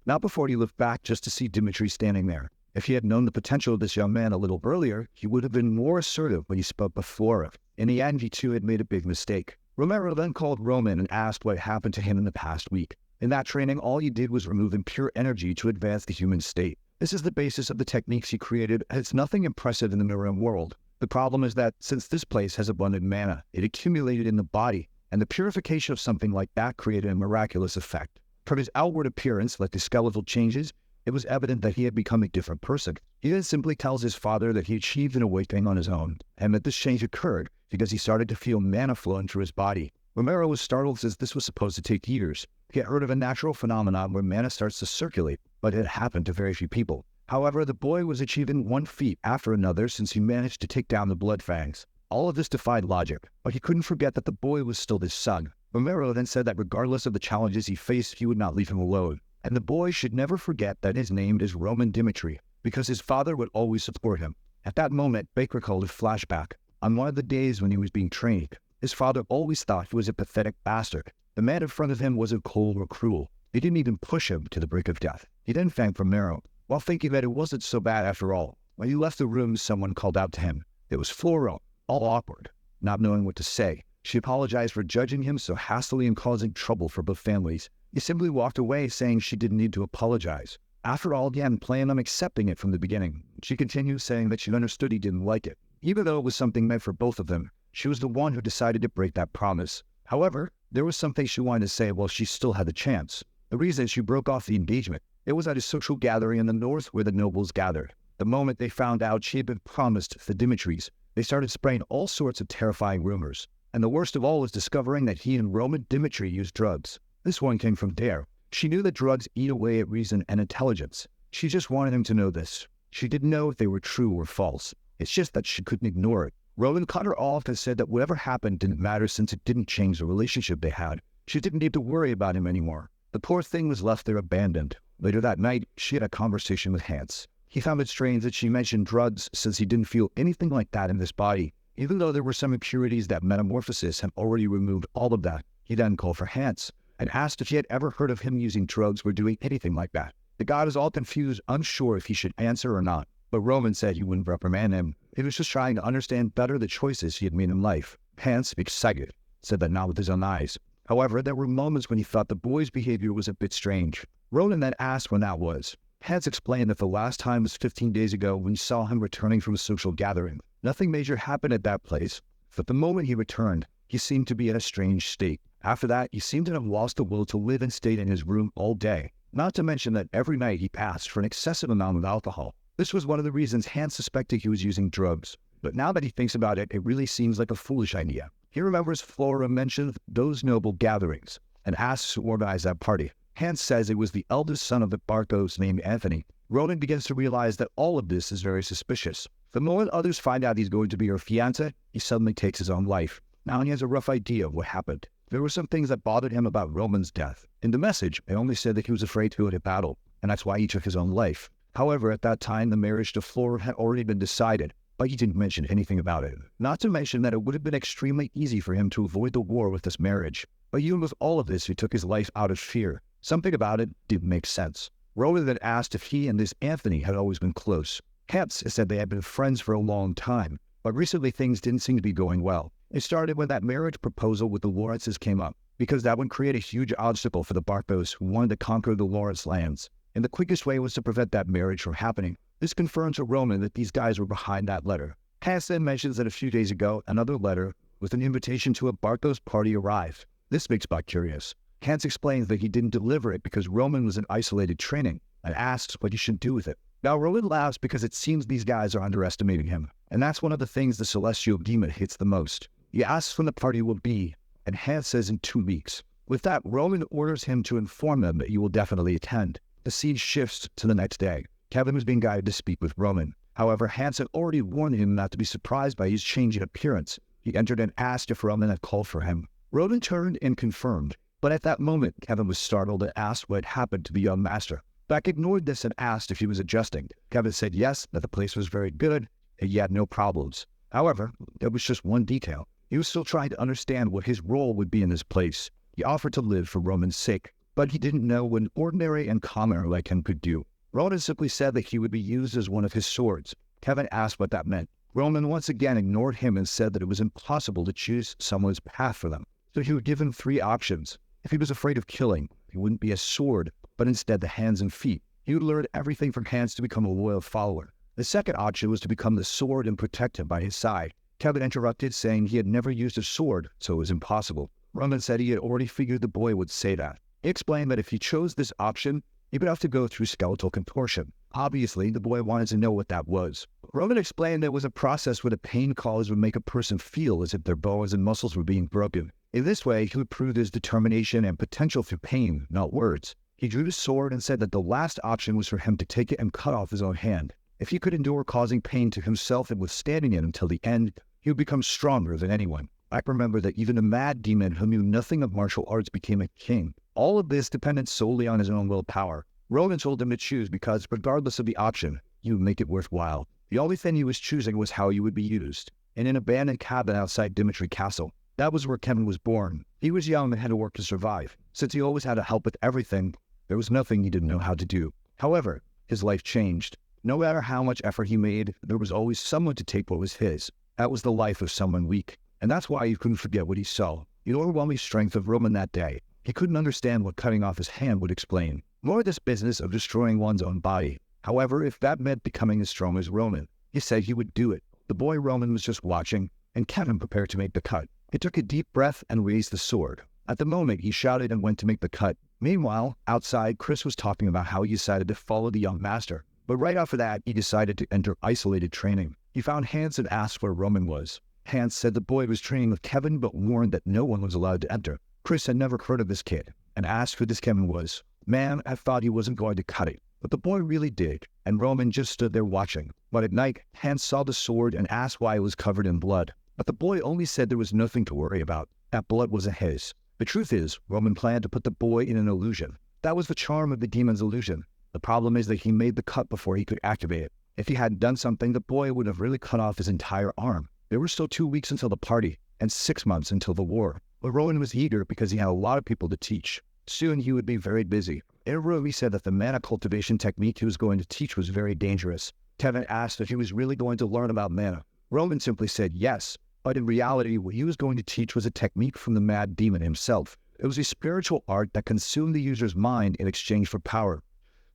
Not before he looked back just to see Dimitri standing there. If he had known the potential of this young man a little earlier, he would have been more assertive when he spoke before him. In the end, he too had made a big mistake. Romero then called Roman and asked what happened to him in the past week. In that training, all he did was remove impure energy to advance the human state. This is the basis of the techniques he created, and it's nothing impressive in the mirror world. The problem is that since this place has abundant mana, it accumulated in the body, and the purification of something like that created a miraculous effect. From his outward appearance, like the skeletal changes, it was evident that he had become a different person. He then simply tells his father that he achieved an awakening on his own, and that this change occurred because he started to feel mana flowing through his body. Romero was startled since this was supposed to take years. He had heard of a natural phenomenon where mana starts to circulate, but it had happened to very few people. However, the boy was achieving one feat after another since he managed to take down the blood fangs. All of this defied logic, but he couldn't forget that the boy was still his son. Romero then said that regardless of the challenges he faced, he would not leave him alone. And the boy should never forget that his name is Roman Dimitri, because his father would always support him. At that moment, Baek recalled a flashback. On one of the days when he was being trained, his father always thought he was a pathetic bastard. The man in front of him wasn't cold or cruel. He didn't even push him to the brink of death. He then thanked Romero, while thinking that it wasn't so bad after all. When he left the room, someone called out to him. It was Flora, all awkward, not knowing what to say. She apologized for judging him so hastily and causing trouble for both families. He simply walked away, saying she didn't need to apologize. After all, he hadn't planned on accepting it from the beginning. She continued, saying that she understood he didn't like it. Even though it was something meant for both of them, she was the one who decided to break that promise. However, there was something she wanted to say while she still had the chance. The reason she broke off the engagement, it was at a social gathering in the north where the nobles gathered. The moment they found out she had been promised the Dimitris, they started spraying all sorts of terrifying rumors. And the worst of all was discovering that he and Roman Dimitri used drugs. This one came from Dare. She knew that drugs eat away at reason and intelligence. She just wanted him to know this. She didn't know if they were true or false. It's just that she couldn't ignore it. Roman cut her off and said that whatever happened didn't matter since it didn't change the relationship they had. She didn't need to worry about him anymore. The poor thing was left there abandoned. Later that night, she had a conversation with Hans. He found it strange that she mentioned drugs since he didn't feel anything like that in this body. Even though there were some impurities that metamorphosis had already removed all of that, he then called for Hans and asked if he had ever heard of him using drugs or doing anything like that. The god is all confused, unsure if he should answer or not. But Roman said he wouldn't reprimand him. He was just trying to understand better the choices he had made in life. Hans, excited, said that not with his own eyes. However, there were moments when he thought the boy's behavior was a bit strange. Ronan then asked when that was. Hans explained that the last time was 15 days ago when he saw him returning from a social gathering. Nothing major happened at that place, but the moment he returned, he seemed to be in a strange state. After that, he seemed to have lost the will to live and stayed in his room all day. Not to mention that every night he passed for an excessive amount of alcohol. This was one of the reasons Hans suspected he was using drugs. But now that he thinks about it, it really seems like a foolish idea. He remembers Flora mentioned those noble gatherings and asks who organized that party. Hans says it was the eldest son of the Barcos named Anthony. Ronan begins to realize that all of this is very suspicious. The moment others find out he's going to be her fiancé, he suddenly takes his own life. Now he has a rough idea of what happened. There were some things that bothered him about Roman's death. In the message, it only said that he was afraid to go to battle, and that's why he took his own life. However, at that time, the marriage to Flora had already been decided, but he didn't mention anything about it. Not to mention that it would have been extremely easy for him to avoid the war with this marriage. But even with all of this, he took his life out of fear. Something about it didn't make sense. Roman then asked if he and this Anthony had always been close. Hans said they had been friends for a long time, but recently things didn't seem to be going well. It started when that marriage proposal with the Lawrences came up, because that would create a huge obstacle for the Barcos who wanted to conquer the Lawrence lands. And the quickest way was to prevent that marriage from happening. This confirmed to Roman that these guys were behind that letter. Hans then mentions that a few days ago, another letter with an invitation to a Barcos party arrived. This makes Buck curious. Hans explains that he didn't deliver it because Roman was in isolated training and asks what he should do with it. Now Roman laughs because it seems these guys are underestimating him. And that's one of the things the celestial demon hits the most. He asks when the party will be, and Hans says in 2 weeks. With that, Roman orders him to inform them that he will definitely attend. The scene shifts to the next day. Kevin was being guided to speak with Roman. However, Hans had already warned him not to be surprised by his change in appearance. He entered and asked if Roman had called for him. Roman turned and confirmed. But at that moment, Kevin was startled and asked what had happened to the young master. Beck ignored this and asked if he was adjusting. Kevin said yes, that the place was very good, and he had no problems. However, there was just one detail. He was still trying to understand what his role would be in this place. He offered to live for Roman's sake. but he didn't know what an ordinary and commoner like him could do. Roman simply said that he would be used as one of his swords. Kevin asked what that meant. Roman once again ignored him and said that it was impossible to choose someone's path for them. So he would give him 3 options. If he was afraid of killing, he wouldn't be a sword, but instead the hands and feet. He would learn everything from hands to become a loyal follower. The second option was to become the sword and protect him by his side. Kevin interrupted, saying he had never used a sword, so it was impossible. Roman said he had already figured the boy would say that. He explained that if he chose this option, he would have to go through skeletal contortion. Obviously, the boy wanted to know what that was. Roman explained that it was a process where the pain caused would make a person feel as if their bones and muscles were being broken. In this way, he would prove his determination and potential through pain, not words. He drew his sword and said that the last option was for him to take it and cut off his own hand. If he could endure causing pain to himself and withstanding it until the end, he would become stronger than anyone. I remember that even a mad demon who knew nothing of martial arts became a king. All of this depended solely on his own willpower. Roman told him to choose because, regardless of the option, he would make it worthwhile. The only thing he was choosing was how he would be used. In an abandoned cabin outside Dimitri Castle. That was where Kevin was born. He was young and had to work to survive. Since he always had to help with everything, there was nothing he didn't know how to do. However, his life changed. No matter how much effort he made, there was always someone to take what was his. That was the life of someone weak. And that's why he couldn't forget what he saw. The overwhelming strength of Roman that day. He couldn't understand what cutting off his hand would explain. Nor this business of destroying one's own body. However, if that meant becoming as strong as Roman, he said he would do it. The boy Roman was just watching, and Kevin prepared to make the cut. He took a deep breath and raised the sword. At the moment, he shouted and went to make the cut. Meanwhile, outside, Chris was talking about how he decided to follow the young master. But right after that, he decided to enter isolated training. He found Hans and asked where Roman was. Hans said the boy was training with Kevin, but warned that no one was allowed to enter. Chris had never heard of this kid, and asked who this Kevin was. Man, I thought he wasn't going to cut it. But the boy really did, and Roman just stood there watching. But at night, Hans saw the sword and asked why it was covered in blood. But the boy only said there was nothing to worry about. That blood wasn't his. The truth is, Roman planned to put the boy in an illusion. That was the charm of the demon's illusion. The problem is that he made the cut before he could activate it. If he hadn't done something, the boy would have really cut off his entire arm. There were still 2 weeks until the party, and 6 months until the war. But Roman was eager because he had a lot of people to teach. Soon he would be very busy. In a room, he said that the mana cultivation technique he was going to teach was very dangerous. Kevin asked if he was really going to learn about mana. Roman simply said yes, but in reality, what he was going to teach was a technique from the mad demon himself. It was a spiritual art that consumed the user's mind in exchange for power.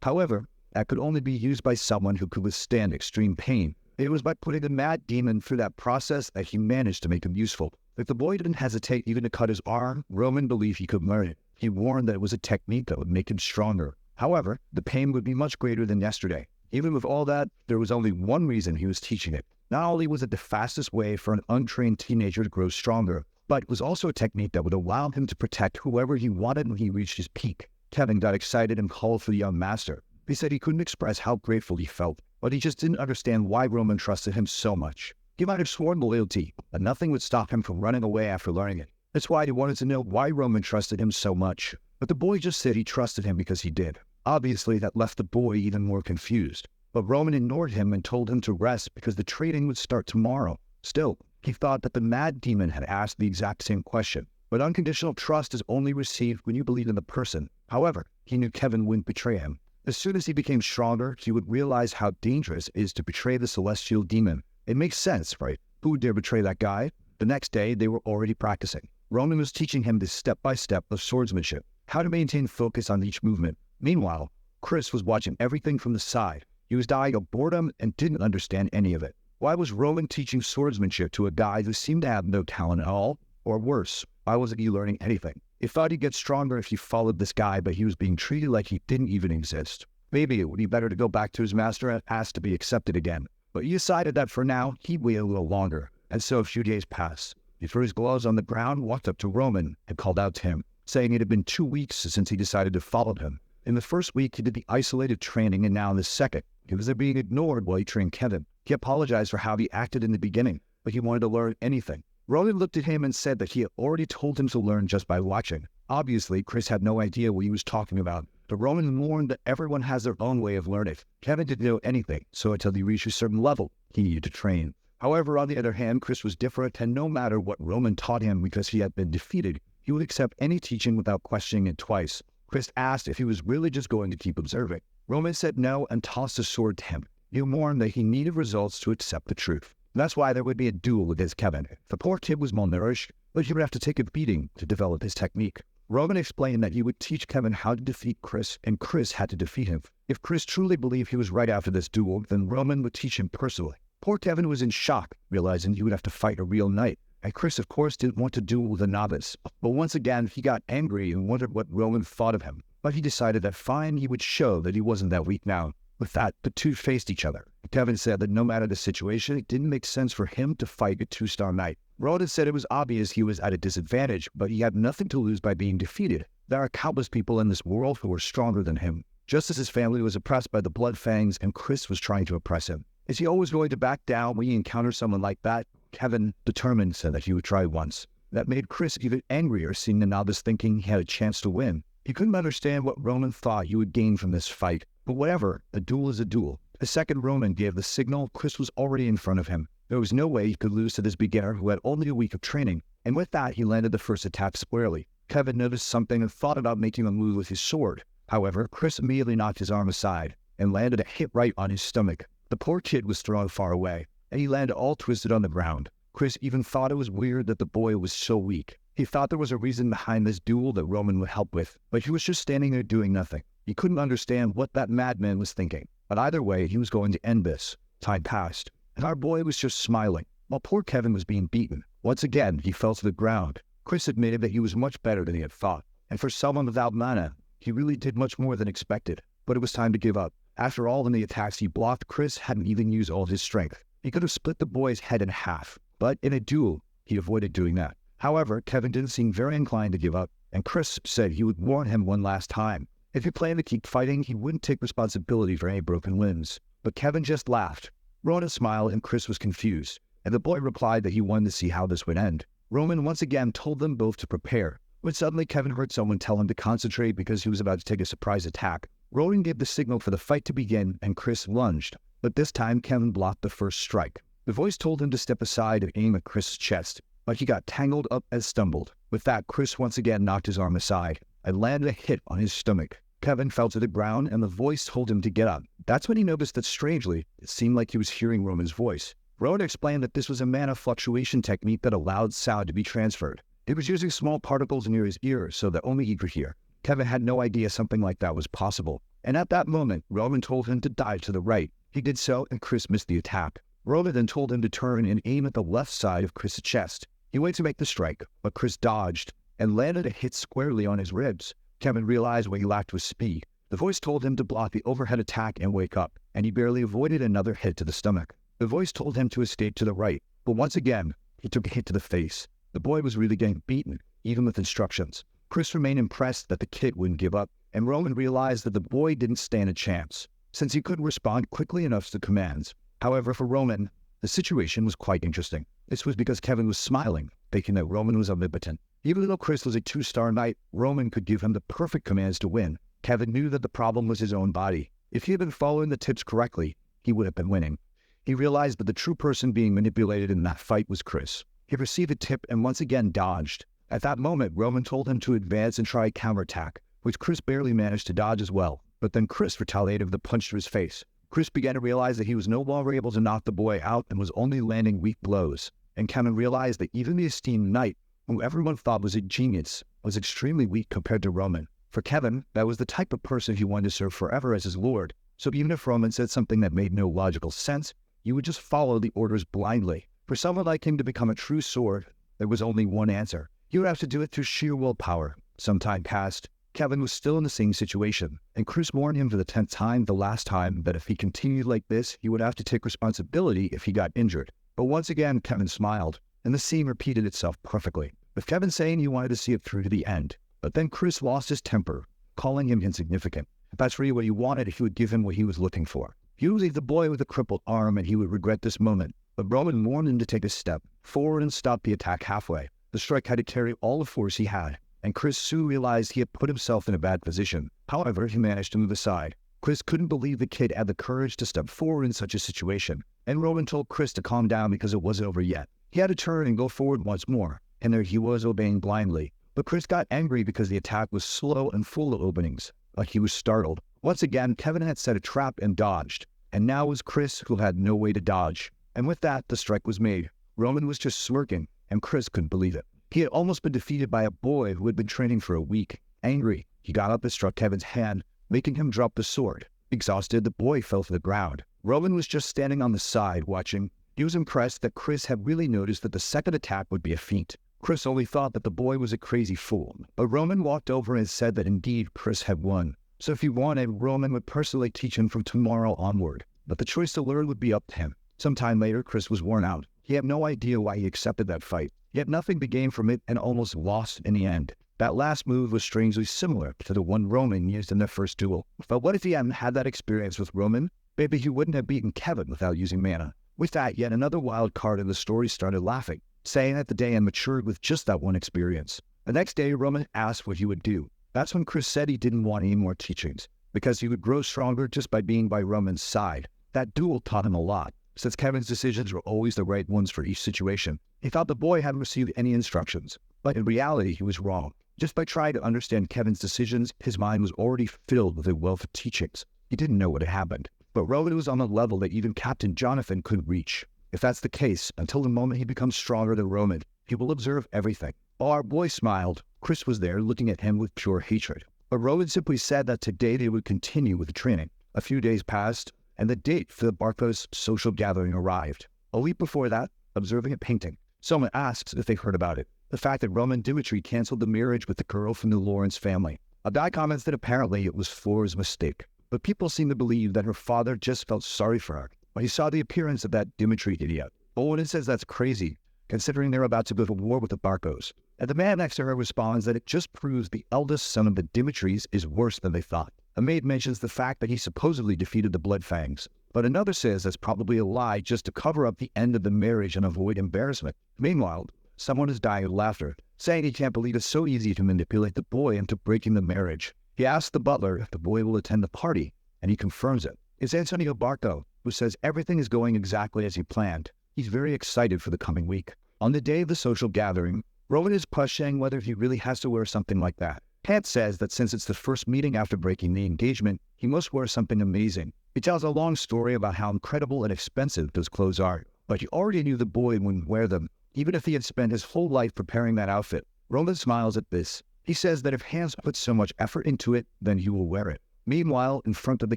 However, that could only be used by someone who could withstand extreme pain. It was by putting the mad demon through that process that he managed to make him useful. If the boy didn't hesitate even to cut his arm, Roman believed he could learn it. He warned that it was a technique that would make him stronger. However, the pain would be much greater than yesterday. Even with all that, there was only one reason he was teaching it. Not only was it the fastest way for an untrained teenager to grow stronger, but it was also a technique that would allow him to protect whoever he wanted when he reached his peak. Kevin got excited and called for the young master. He said he couldn't express how grateful he felt, but he just didn't understand why Roman trusted him so much. He might have sworn loyalty, but nothing would stop him from running away after learning it. That's why he wanted to know why Roman trusted him so much. But the boy just said he trusted him because he did. Obviously, that left the boy even more confused. But Roman ignored him and told him to rest because the training would start tomorrow. Still, he thought that the mad demon had asked the exact same question. But unconditional trust is only received when you believe in the person. However, he knew Kevin wouldn't betray him. As soon as he became stronger, he would realize how dangerous it is to betray the celestial demon. It makes sense, right? Who would dare betray that guy? The next day, they were already practicing. Roman was teaching him this step-by-step of swordsmanship, how to maintain focus on each movement. Meanwhile, Chris was watching everything from the side. He was dying of boredom and didn't understand any of it. Why was Roman teaching swordsmanship to a guy who seemed to have no talent at all? Or worse, why wasn't he learning anything? He thought he'd get stronger if he followed this guy, but he was being treated like he didn't even exist. Maybe it would be better to go back to his master and ask to be accepted again. But he decided that for now, he'd wait a little longer. And so a few days passed. He threw his gloves on the ground, walked up to Roman, and called out to him, saying it had been 2 weeks since he decided to follow him. In the first week, he did the isolated training, and now in the second, he was being ignored while he trained Kevin. He apologized for how he acted in the beginning, but he wanted to learn anything. Roman looked at him and said that he had already told him to learn just by watching. Obviously, Chris had no idea what he was talking about, but Roman warned that everyone has their own way of learning. Kevin didn't know anything, so until he reached a certain level, he needed to train. However, on the other hand, Chris was different, and no matter what Roman taught him because he had been defeated, he would accept any teaching without questioning it twice. Chris asked if he was really just going to keep observing. Roman said no and tossed a sword to him. He warned that he needed results to accept the truth. That's why there would be a duel against Kevin. The poor kid was malnourished, but he would have to take a beating to develop his technique. Roman explained that he would teach Kevin how to defeat Chris, and Chris had to defeat him. If Chris truly believed he was right after this duel, then Roman would teach him personally. Poor Kevin was in shock, realizing he would have to fight a real knight. And Chris, of course, didn't want to duel with a novice. But once again, he got angry and wondered what Roman thought of him. But he decided that fine, he would show that he wasn't that weak now. With that, the two faced each other. Kevin said that no matter the situation, it didn't make sense for him to fight a two-star knight. Ronan said it was obvious he was at a disadvantage, but he had nothing to lose by being defeated. There are countless people in this world who were stronger than him. Just as his family was oppressed by the Blood Fangs and Chris was trying to oppress him. Is he always going to back down when he encounters someone like that? Kevin determined said that he would try once. That made Chris even angrier, seeing the novice thinking he had a chance to win. He couldn't understand what Roman thought he would gain from this fight. But whatever, a duel is a duel. The second Roman gave the signal, Chris was already in front of him. There was no way he could lose to this beginner who had only a week of training. And with that, he landed the first attack squarely. Kevin noticed something and thought about making a move with his sword. However, Chris immediately knocked his arm aside and landed a hit right on his stomach. The poor kid was thrown far away, and he landed all twisted on the ground. Chris even thought it was weird that the boy was so weak. He thought there was a reason behind this duel that Roman would help with, but he was just standing there doing nothing. He couldn't understand what that madman was thinking. But either way, he was going to end this. Time passed, and our boy was just smiling, while poor Kevin was being beaten. Once again, he fell to the ground. Chris admitted that he was much better than he had thought, and for someone without mana, he really did much more than expected. But it was time to give up. After all, in the attacks he blocked, Chris hadn't even used all of his strength. He could have split the boy's head in half, but in a duel, he avoided doing that. However, Kevin didn't seem very inclined to give up, and Chris said he would warn him one last time. If he planned to keep fighting, he wouldn't take responsibility for any broken limbs. But Kevin just laughed. Ronan smiled and Chris was confused, and the boy replied that he wanted to see how this would end. Roman once again told them both to prepare, but suddenly Kevin heard someone tell him to concentrate because he was about to take a surprise attack. Ronan gave the signal for the fight to begin and Chris lunged, but this time Kevin blocked the first strike. The voice told him to step aside and aim at Chris' chest, but he got tangled up and stumbled. With that, Chris once again knocked his arm aside and landed a hit on his stomach. Kevin fell to the ground and the voice told him to get up. That's when he noticed that strangely, it seemed like he was hearing Roman's voice. Ronan explained that this was a mana fluctuation technique that allowed sound to be transferred. It was using small particles near his ears so that only he could hear. Kevin had no idea something like that was possible. And at that moment, Roman told him to dive to the right. He did so and Chris missed the attack. Roman then told him to turn and aim at the left side of Chris' chest. He went to make the strike, but Chris dodged and landed a hit squarely on his ribs. Kevin realized what he lacked was speed. The voice told him to block the overhead attack and wake up, and he barely avoided another hit to the stomach. The voice told him to escape to the right, but once again, he took a hit to the face. The boy was really getting beaten, even with instructions. Chris remained impressed that the kid wouldn't give up, and Roman realized that the boy didn't stand a chance, since he couldn't respond quickly enough to commands. However, for Roman, the situation was quite interesting. This was because Kevin was smiling, thinking that Roman was omnipotent. Even though Chris was a two-star knight, Roman could give him the perfect commands to win. Kevin knew that the problem was his own body. If he had been following the tips correctly, he would have been winning. He realized that the true person being manipulated in that fight was Chris. He received a tip and once again dodged. At that moment, Roman told him to advance and try a counterattack, which Chris barely managed to dodge as well. But then Chris retaliated with a punch to his face. Chris began to realize that he was no longer able to knock the boy out and was only landing weak blows. And Kevin realized that even the esteemed knight, who everyone thought was a genius, was extremely weak compared to Roman. For Kevin, that was the type of person he wanted to serve forever as his lord. So even if Roman said something that made no logical sense, he would just follow the orders blindly. For someone like him to become a true sword, there was only one answer. He would have to do it through sheer willpower. Some time passed. Kevin was still in the same situation, and Chris warned him for the 10th time, the last time, that if he continued like this, he would have to take responsibility if he got injured. But once again, Kevin smiled, and the scene repeated itself perfectly, with Kevin saying he wanted to see it through to the end. But then Chris lost his temper, calling him insignificant. If that's really what he wanted, he would give him what he was looking for. He would leave the boy with a crippled arm, and he would regret this moment. But Roman warned him to take a step forward and stop the attack halfway. The strike had to carry all the force he had, and Chris soon realized he had put himself in a bad position. However, he managed to move aside. Chris couldn't believe the kid had the courage to step forward in such a situation, and Roman told Chris to calm down because it wasn't over yet. He had to turn and go forward once more, and there he was obeying blindly. But Chris got angry because the attack was slow and full of openings, like he was startled. Once again, Kevin had set a trap and dodged, and now it was Chris who had no way to dodge. And with that, the strike was made. Roman was just smirking, and Chris couldn't believe it. He had almost been defeated by a boy who had been training for a week. Angry, he got up and struck Kevin's hand, making him drop the sword. Exhausted, the boy fell to the ground. Roman was just standing on the side, watching. He was impressed that Chris had really noticed that the second attack would be a feint. Chris only thought that the boy was a crazy fool. But Roman walked over and said that indeed Chris had won. So if he wanted, Roman would personally teach him from tomorrow onward. But the choice to learn would be up to him. Sometime later, Chris was worn out. He had no idea why he accepted that fight. Yet nothing to gain from it and almost lost in the end. That last move was strangely similar to the one Roman used in their first duel. But what if he hadn't had that experience with Roman? Maybe he wouldn't have beaten Kevin without using mana. With that, yet another wild card in the story started laughing, saying that the day had matured with just that one experience. The next day, Roman asked what he would do. That's when Chris said he didn't want any more teachings, because he would grow stronger just by being by Roman's side. That duel taught him a lot, since Kevin's decisions were always the right ones for each situation. He thought the boy hadn't received any instructions, but in reality, he was wrong. Just by trying to understand Kevin's decisions, his mind was already filled with a wealth of teachings. He didn't know what had happened. But Roman was on a level that even Captain Jonathan could reach. If that's the case, until the moment he becomes stronger than Roman, he will observe everything. While our boy smiled, Chris was there looking at him with pure hatred. But Roman simply said that today they would continue with the training. A few days passed, and the date for the Barkos social gathering arrived. A week before that, observing a painting, someone asked if they heard about it. The fact that Roman Dimitri canceled the marriage with the girl from the Lawrence family. A guy comments that apparently it was Flora's mistake. But people seem to believe that her father just felt sorry for her when he saw the appearance of that Dimitri idiot. Owen says that's crazy, considering they're about to go to war with the Barkos. And the man next to her responds that it just proves the eldest son of the Dimitris is worse than they thought. A maid mentions the fact that he supposedly defeated the Bloodfangs. But another says that's probably a lie just to cover up the end of the marriage and avoid embarrassment. Meanwhile, someone is dying of laughter, saying he can't believe it's so easy to manipulate the boy into breaking the marriage. He asks the butler if the boy will attend the party, and he confirms it. It's Antonio Barco, who says everything is going exactly as he planned. He's very excited for the coming week. On the day of the social gathering, Roman is questioning whether he really has to wear something like that. Kant says that since it's the first meeting after breaking the engagement, he must wear something amazing. He tells a long story about how incredible and expensive those clothes are, but he already knew the boy wouldn't wear them, even if he had spent his whole life preparing that outfit. Roman smiles at this. He says that if Hans puts so much effort into it, then he will wear it. Meanwhile, in front of the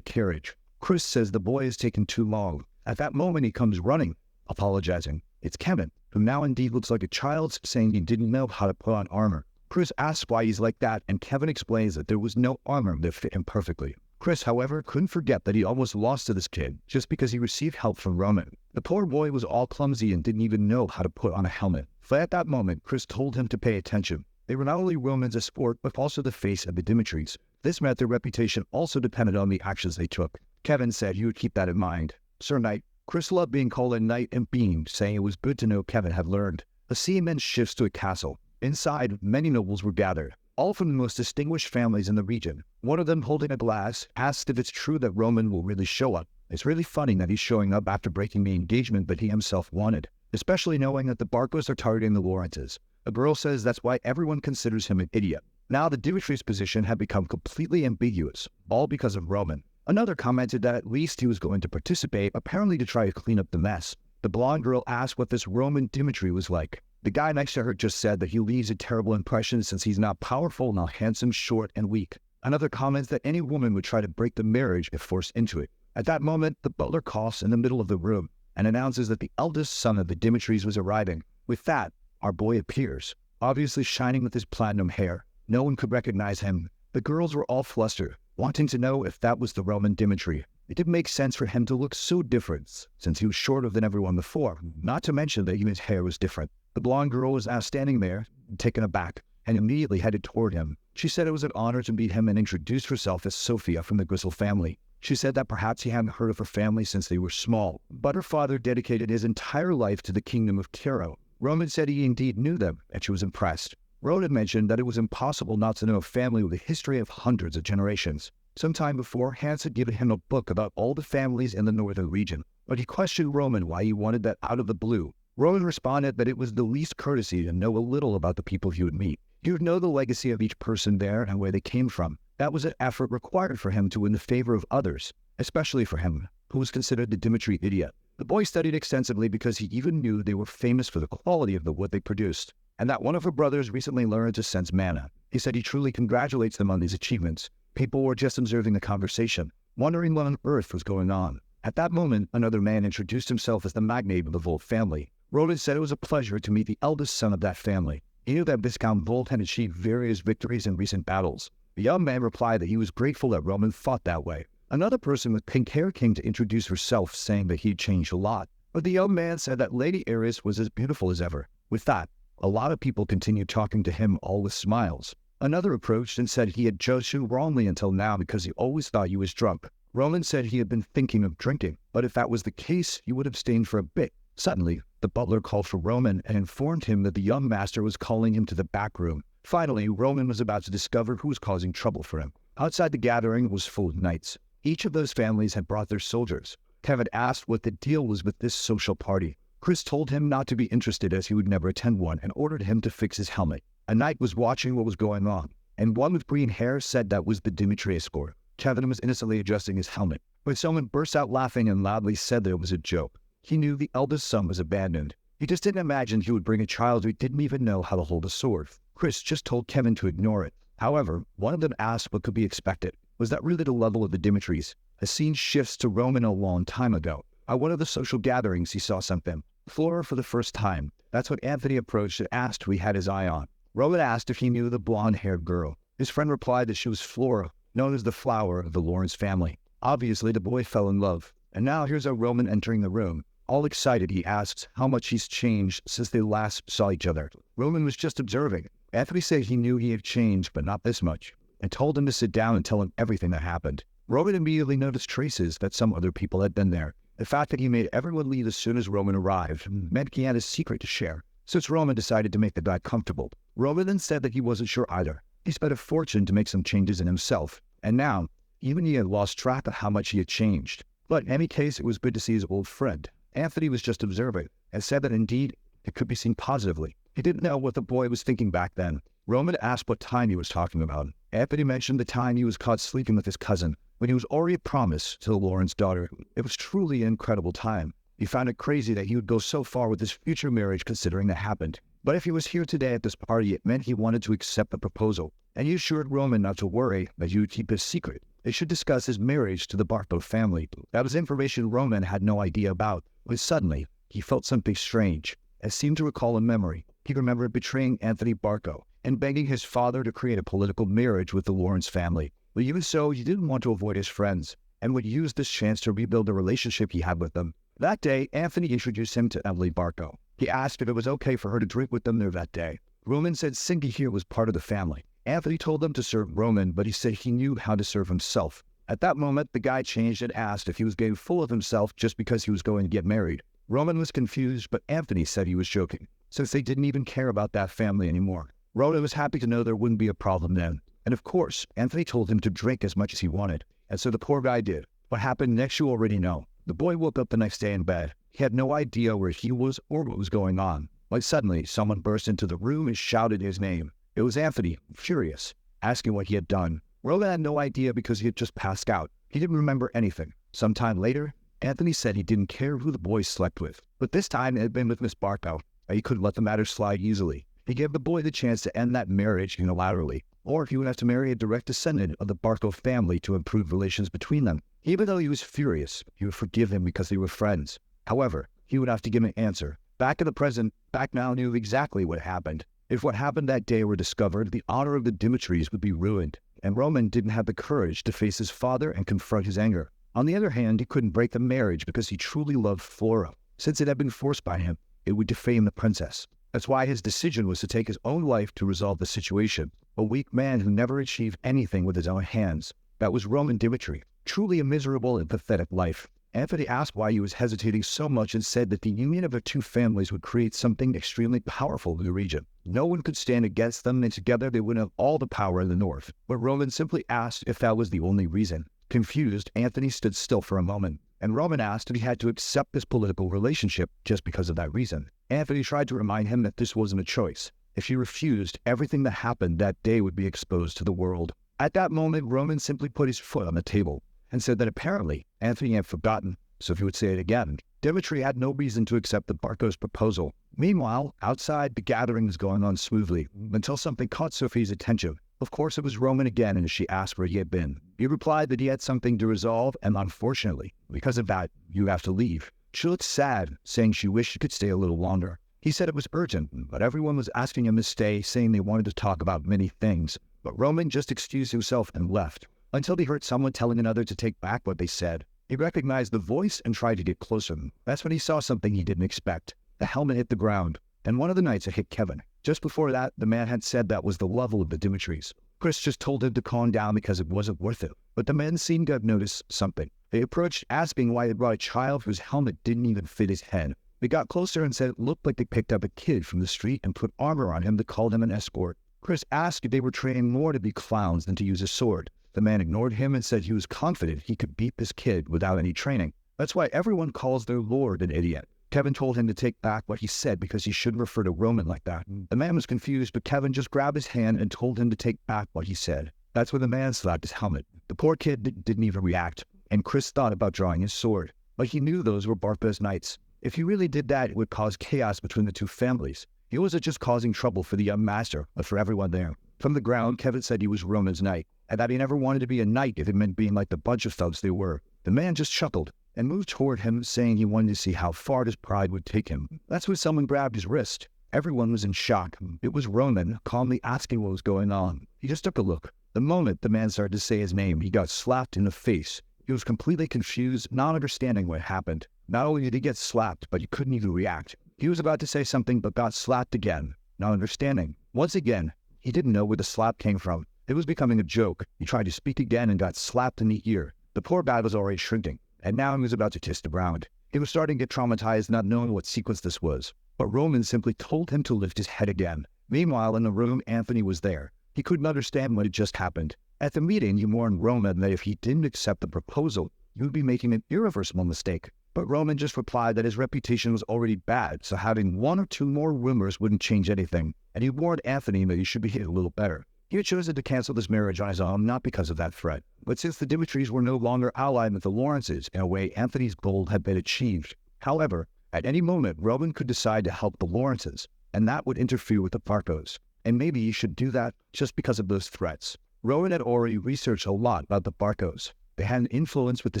carriage, Chris says the boy is taking too long. At that moment, he comes running, apologizing. It's Kevin, who now indeed looks like a child, saying he didn't know how to put on armor. Chris asks why he's like that, and Kevin explains that there was no armor that fit him perfectly. Chris, however, couldn't forget that he almost lost to this kid just because he received help from Roman. The poor boy was all clumsy and didn't even know how to put on a helmet. But at that moment, Chris told him to pay attention. They were not only Romans as sport, but also the face of the Dimitris. This meant their reputation also depended on the actions they took. Kevin said he would keep that in mind. Sir Knight, Chris loved being called a knight and beamed, saying it was good to know Kevin had learned. The scene then shifts to a castle. Inside, many nobles were gathered, all from the most distinguished families in the region. One of them, holding a glass, asks if it's true that Roman will really show up. It's really funny that he's showing up after breaking the engagement that he himself wanted, especially knowing that the Barkos are targeting the Lawrences. A girl says that's why everyone considers him an idiot. Now the Dimitri's position had become completely ambiguous, all because of Roman. Another commented that at least he was going to participate, apparently to try to clean up the mess. The blonde girl asked what this Roman Dimitri was like. The guy next to her just said that he leaves a terrible impression since he's not powerful, not handsome, short, and weak. Another comments that any woman would try to break the marriage if forced into it. At that moment, the butler coughs in the middle of the room and announces that the eldest son of the Dimitris was arriving. With that, our boy appears, obviously shining with his platinum hair. No one could recognize him. The girls were all flustered, wanting to know if that was the Roman Dimitri. It didn't make sense for him to look so different, since he was shorter than everyone before, not to mention that even his hair was different. The blonde girl was now standing there, taken aback, and immediately headed toward him. She said it was an honor to meet him and introduced herself as Sophia from the Gristle family. She said that perhaps he hadn't heard of her family since they were small, but her father dedicated his entire life to the kingdom of Kero. Roman said he indeed knew them, and she was impressed. Ronan mentioned that it was impossible not to know a family with a history of hundreds of generations. Sometime before, Hans had given him a book about all the families in the northern region, but he questioned Roman why he wanted that out of the blue. Roman responded that it was the least courtesy to know a little about the people he would meet. He would know the legacy of each person there and where they came from. That was an effort required for him to win the favor of others, especially for him, who was considered the Dmitri idiot. The boy studied extensively because he even knew they were famous for the quality of the wood they produced, and that one of her brothers recently learned to sense mana. He said he truly congratulates them on these achievements. People were just observing the conversation, wondering what on earth was going on. At that moment, another man introduced himself as the magnate of the Volt family. Roland said it was a pleasure to meet the eldest son of that family. He knew that Viscount Volt had achieved various victories in recent battles. The young man replied that he was grateful that Roland fought that way. Another person with pink hair came to introduce herself, saying that he'd changed a lot. But the young man said that Lady Iris was as beautiful as ever. With that, a lot of people continued talking to him, all with smiles. Another approached and said he had judged him wrongly until now because he always thought he was drunk. Roland said he had been thinking of drinking, but if that was the case, he would abstain for a bit. Suddenly, the butler called for Roman and informed him that the young master was calling him to the back room. Finally, Roman was about to discover who was causing trouble for him. Outside the gathering was full of knights. Each of those families had brought their soldiers. Kevin asked what the deal was with this social party. Chris told him not to be interested as he would never attend one and ordered him to fix his helmet. A knight was watching what was going on, and one with green hair said that was the Dmitri escort. Kevin was innocently adjusting his helmet, but someone burst out laughing and loudly said that it was a joke. He knew the eldest son was abandoned. He just didn't imagine he would bring a child who didn't even know how to hold a sword. Chris just told Kevin to ignore it. However, one of them asked what could be expected. Was that really the level of the Dimitris? A scene shifts to Roman a long time ago. At one of the social gatherings, he saw something. Flora for the first time. That's when Anthony approached and asked who he had his eye on. Roman asked if he knew the blonde-haired girl. His friend replied that she was Flora, known as the flower of the Lawrence family. Obviously, the boy fell in love. And now here's our Roman entering the room. All excited, he asks how much he's changed since they last saw each other. Roman was just observing. Anthony said he knew he had changed, but not this much, and told him to sit down and tell him everything that happened. Roman immediately noticed traces that some other people had been there. The fact that he made everyone leave as soon as Roman arrived meant he had a secret to share, since Roman decided to make the guy comfortable. Roman then said that he wasn't sure either. He spent a fortune to make some changes in himself, and now, even he had lost track of how much he had changed. But in any case, it was good to see his old friend. Anthony was just observing, and said that indeed, it could be seen positively. He didn't know what the boy was thinking back then. Roman asked what time he was talking about. Anthony mentioned the time he was caught sleeping with his cousin, when he was already promised to the Lawrence daughter. It was truly an incredible time. He found it crazy that he would go so far with his future marriage considering that happened. But if he was here today at this party, it meant he wanted to accept the proposal. And he assured Roman not to worry, that he would keep his secret. They should discuss his marriage to the Barco family. That was information Roman had no idea about. When suddenly, he felt something strange, and seemed to recall a memory. He remembered betraying Anthony Barco and begging his father to create a political marriage with the Lawrence family. But even so, he didn't want to avoid his friends, and would use this chance to rebuild the relationship he had with them. That day, Anthony introduced him to Emily Barco. He asked if it was okay for her to drink with them there that day. Roman said Cindy here was part of the family. Anthony told them to serve Roman, but he said he knew how to serve himself. At that moment, the guy changed and asked if he was getting full of himself just because he was going to get married. Roman was confused, but Anthony said he was joking, since they didn't even care about that family anymore. Roman was happy to know there wouldn't be a problem then. And of course, Anthony told him to drink as much as he wanted, and so the poor guy did. What happened next you already know. The boy woke up the next day in bed. He had no idea where he was or what was going on. Like suddenly, someone burst into the room and shouted his name. It was Anthony, furious, asking what he had done. Roman had no idea because he had just passed out. He didn't remember anything. Sometime later, Anthony said he didn't care who the boy slept with, but this time it had been with Miss Barco, and he couldn't let the matter slide easily. He gave the boy the chance to end that marriage unilaterally, or he would have to marry a direct descendant of the Barco family to improve relations between them. Even though he was furious, he would forgive him because they were friends. However, he would have to give an answer. Back in the present, Baek now knew exactly what happened. If what happened that day were discovered, the honor of the Dimitris would be ruined, and Roman didn't have the courage to face his father and confront his anger. On the other hand, he couldn't break the marriage because he truly loved Flora. Since it had been forced by him, it would defame the princess. That's why his decision was to take his own life to resolve the situation. A weak man who never achieved anything with his own hands. That was Roman Dimitri. Truly a miserable and pathetic life. Anthony asked why he was hesitating so much and said that the union of the two families would create something extremely powerful in the region. No one could stand against them, and together they would have all the power in the north. But Roman simply asked if that was the only reason. Confused, Anthony stood still for a moment, and Roman asked if he had to accept this political relationship just because of that reason. Anthony tried to remind him that this wasn't a choice. If she refused, everything that happened that day would be exposed to the world. At that moment, Roman simply put his foot on the table and said that apparently Anthony had forgotten, so he would say it again. Dimitri had no reason to accept the Barkos' proposal. Meanwhile, outside, the gathering was going on smoothly until something caught Sophie's attention. Of course, it was Roman again, and she asked where he had been. He replied that he had something to resolve, and unfortunately, because of that, you have to leave. She looked sad, saying she wished she could stay a little longer. He said it was urgent, but everyone was asking him to stay, saying they wanted to talk about many things. But Roman just excused himself and left, until he heard someone telling another to take back what they said. He recognized the voice and tried to get closer. That's when he saw something he didn't expect. The helmet hit the ground, and one of the knights had hit Kevin. Just before that, the man had said that was the level of the Dimitris. Chris just told him to calm down because it wasn't worth it. But the men seemed to have noticed something. They approached, asking why he brought a child whose helmet didn't even fit his head. They got closer and said it looked like they picked up a kid from the street and put armor on him to call him an escort. Chris asked if they were training more to be clowns than to use a sword. The man ignored him and said he was confident he could beat this kid without any training. That's why everyone calls their lord an idiot. Kevin told him to take back what he said because he shouldn't refer to Roman like that. The man was confused, but Kevin just grabbed his hand and told him to take back what he said. That's when the man slapped his helmet. The poor kid didn't even react, and Chris thought about drawing his sword. But he knew those were Barkos knights. If he really did that, it would cause chaos between the two families. He wasn't just causing trouble for the young master, but for everyone there. From the ground, Kevin said he was Roman's knight, and that he never wanted to be a knight if it meant being like the bunch of thugs they were. The man just chuckled and moved toward him, saying he wanted to see how far his pride would take him. That's when someone grabbed his wrist. Everyone was in shock. It was Roman, calmly asking what was going on. He just took a look. The moment the man started to say his name, he got slapped in the face. He was completely confused, not understanding what happened. Not only did he get slapped, but he couldn't even react. He was about to say something, but got slapped again, not understanding. Once again, he didn't know where the slap came from. It was becoming a joke. He tried to speak again and got slapped in the ear. The poor lad was already shrinking, and now he was about to kiss the ground. He was starting to get traumatized, not knowing what sequence this was. But Roman simply told him to lift his head again. Meanwhile, in the room, Anthony was there. He couldn't understand what had just happened. At the meeting, he warned Roman that if he didn't accept the proposal, he would be making an irreversible mistake. But Roman just replied that his reputation was already bad, so having one or two more rumors wouldn't change anything. And he warned Anthony that he should behave a little better. He had chosen to cancel this marriage on his own, not because of that threat, but since the Dimitris were no longer allied with the Lawrences, in a way Anthony's goal had been achieved. However, at any moment, Roman could decide to help the Lawrences, and that would interfere with the Barkos. And maybe he should do that just because of those threats. Roman had already researched a lot about the Barkos. They had an influence with the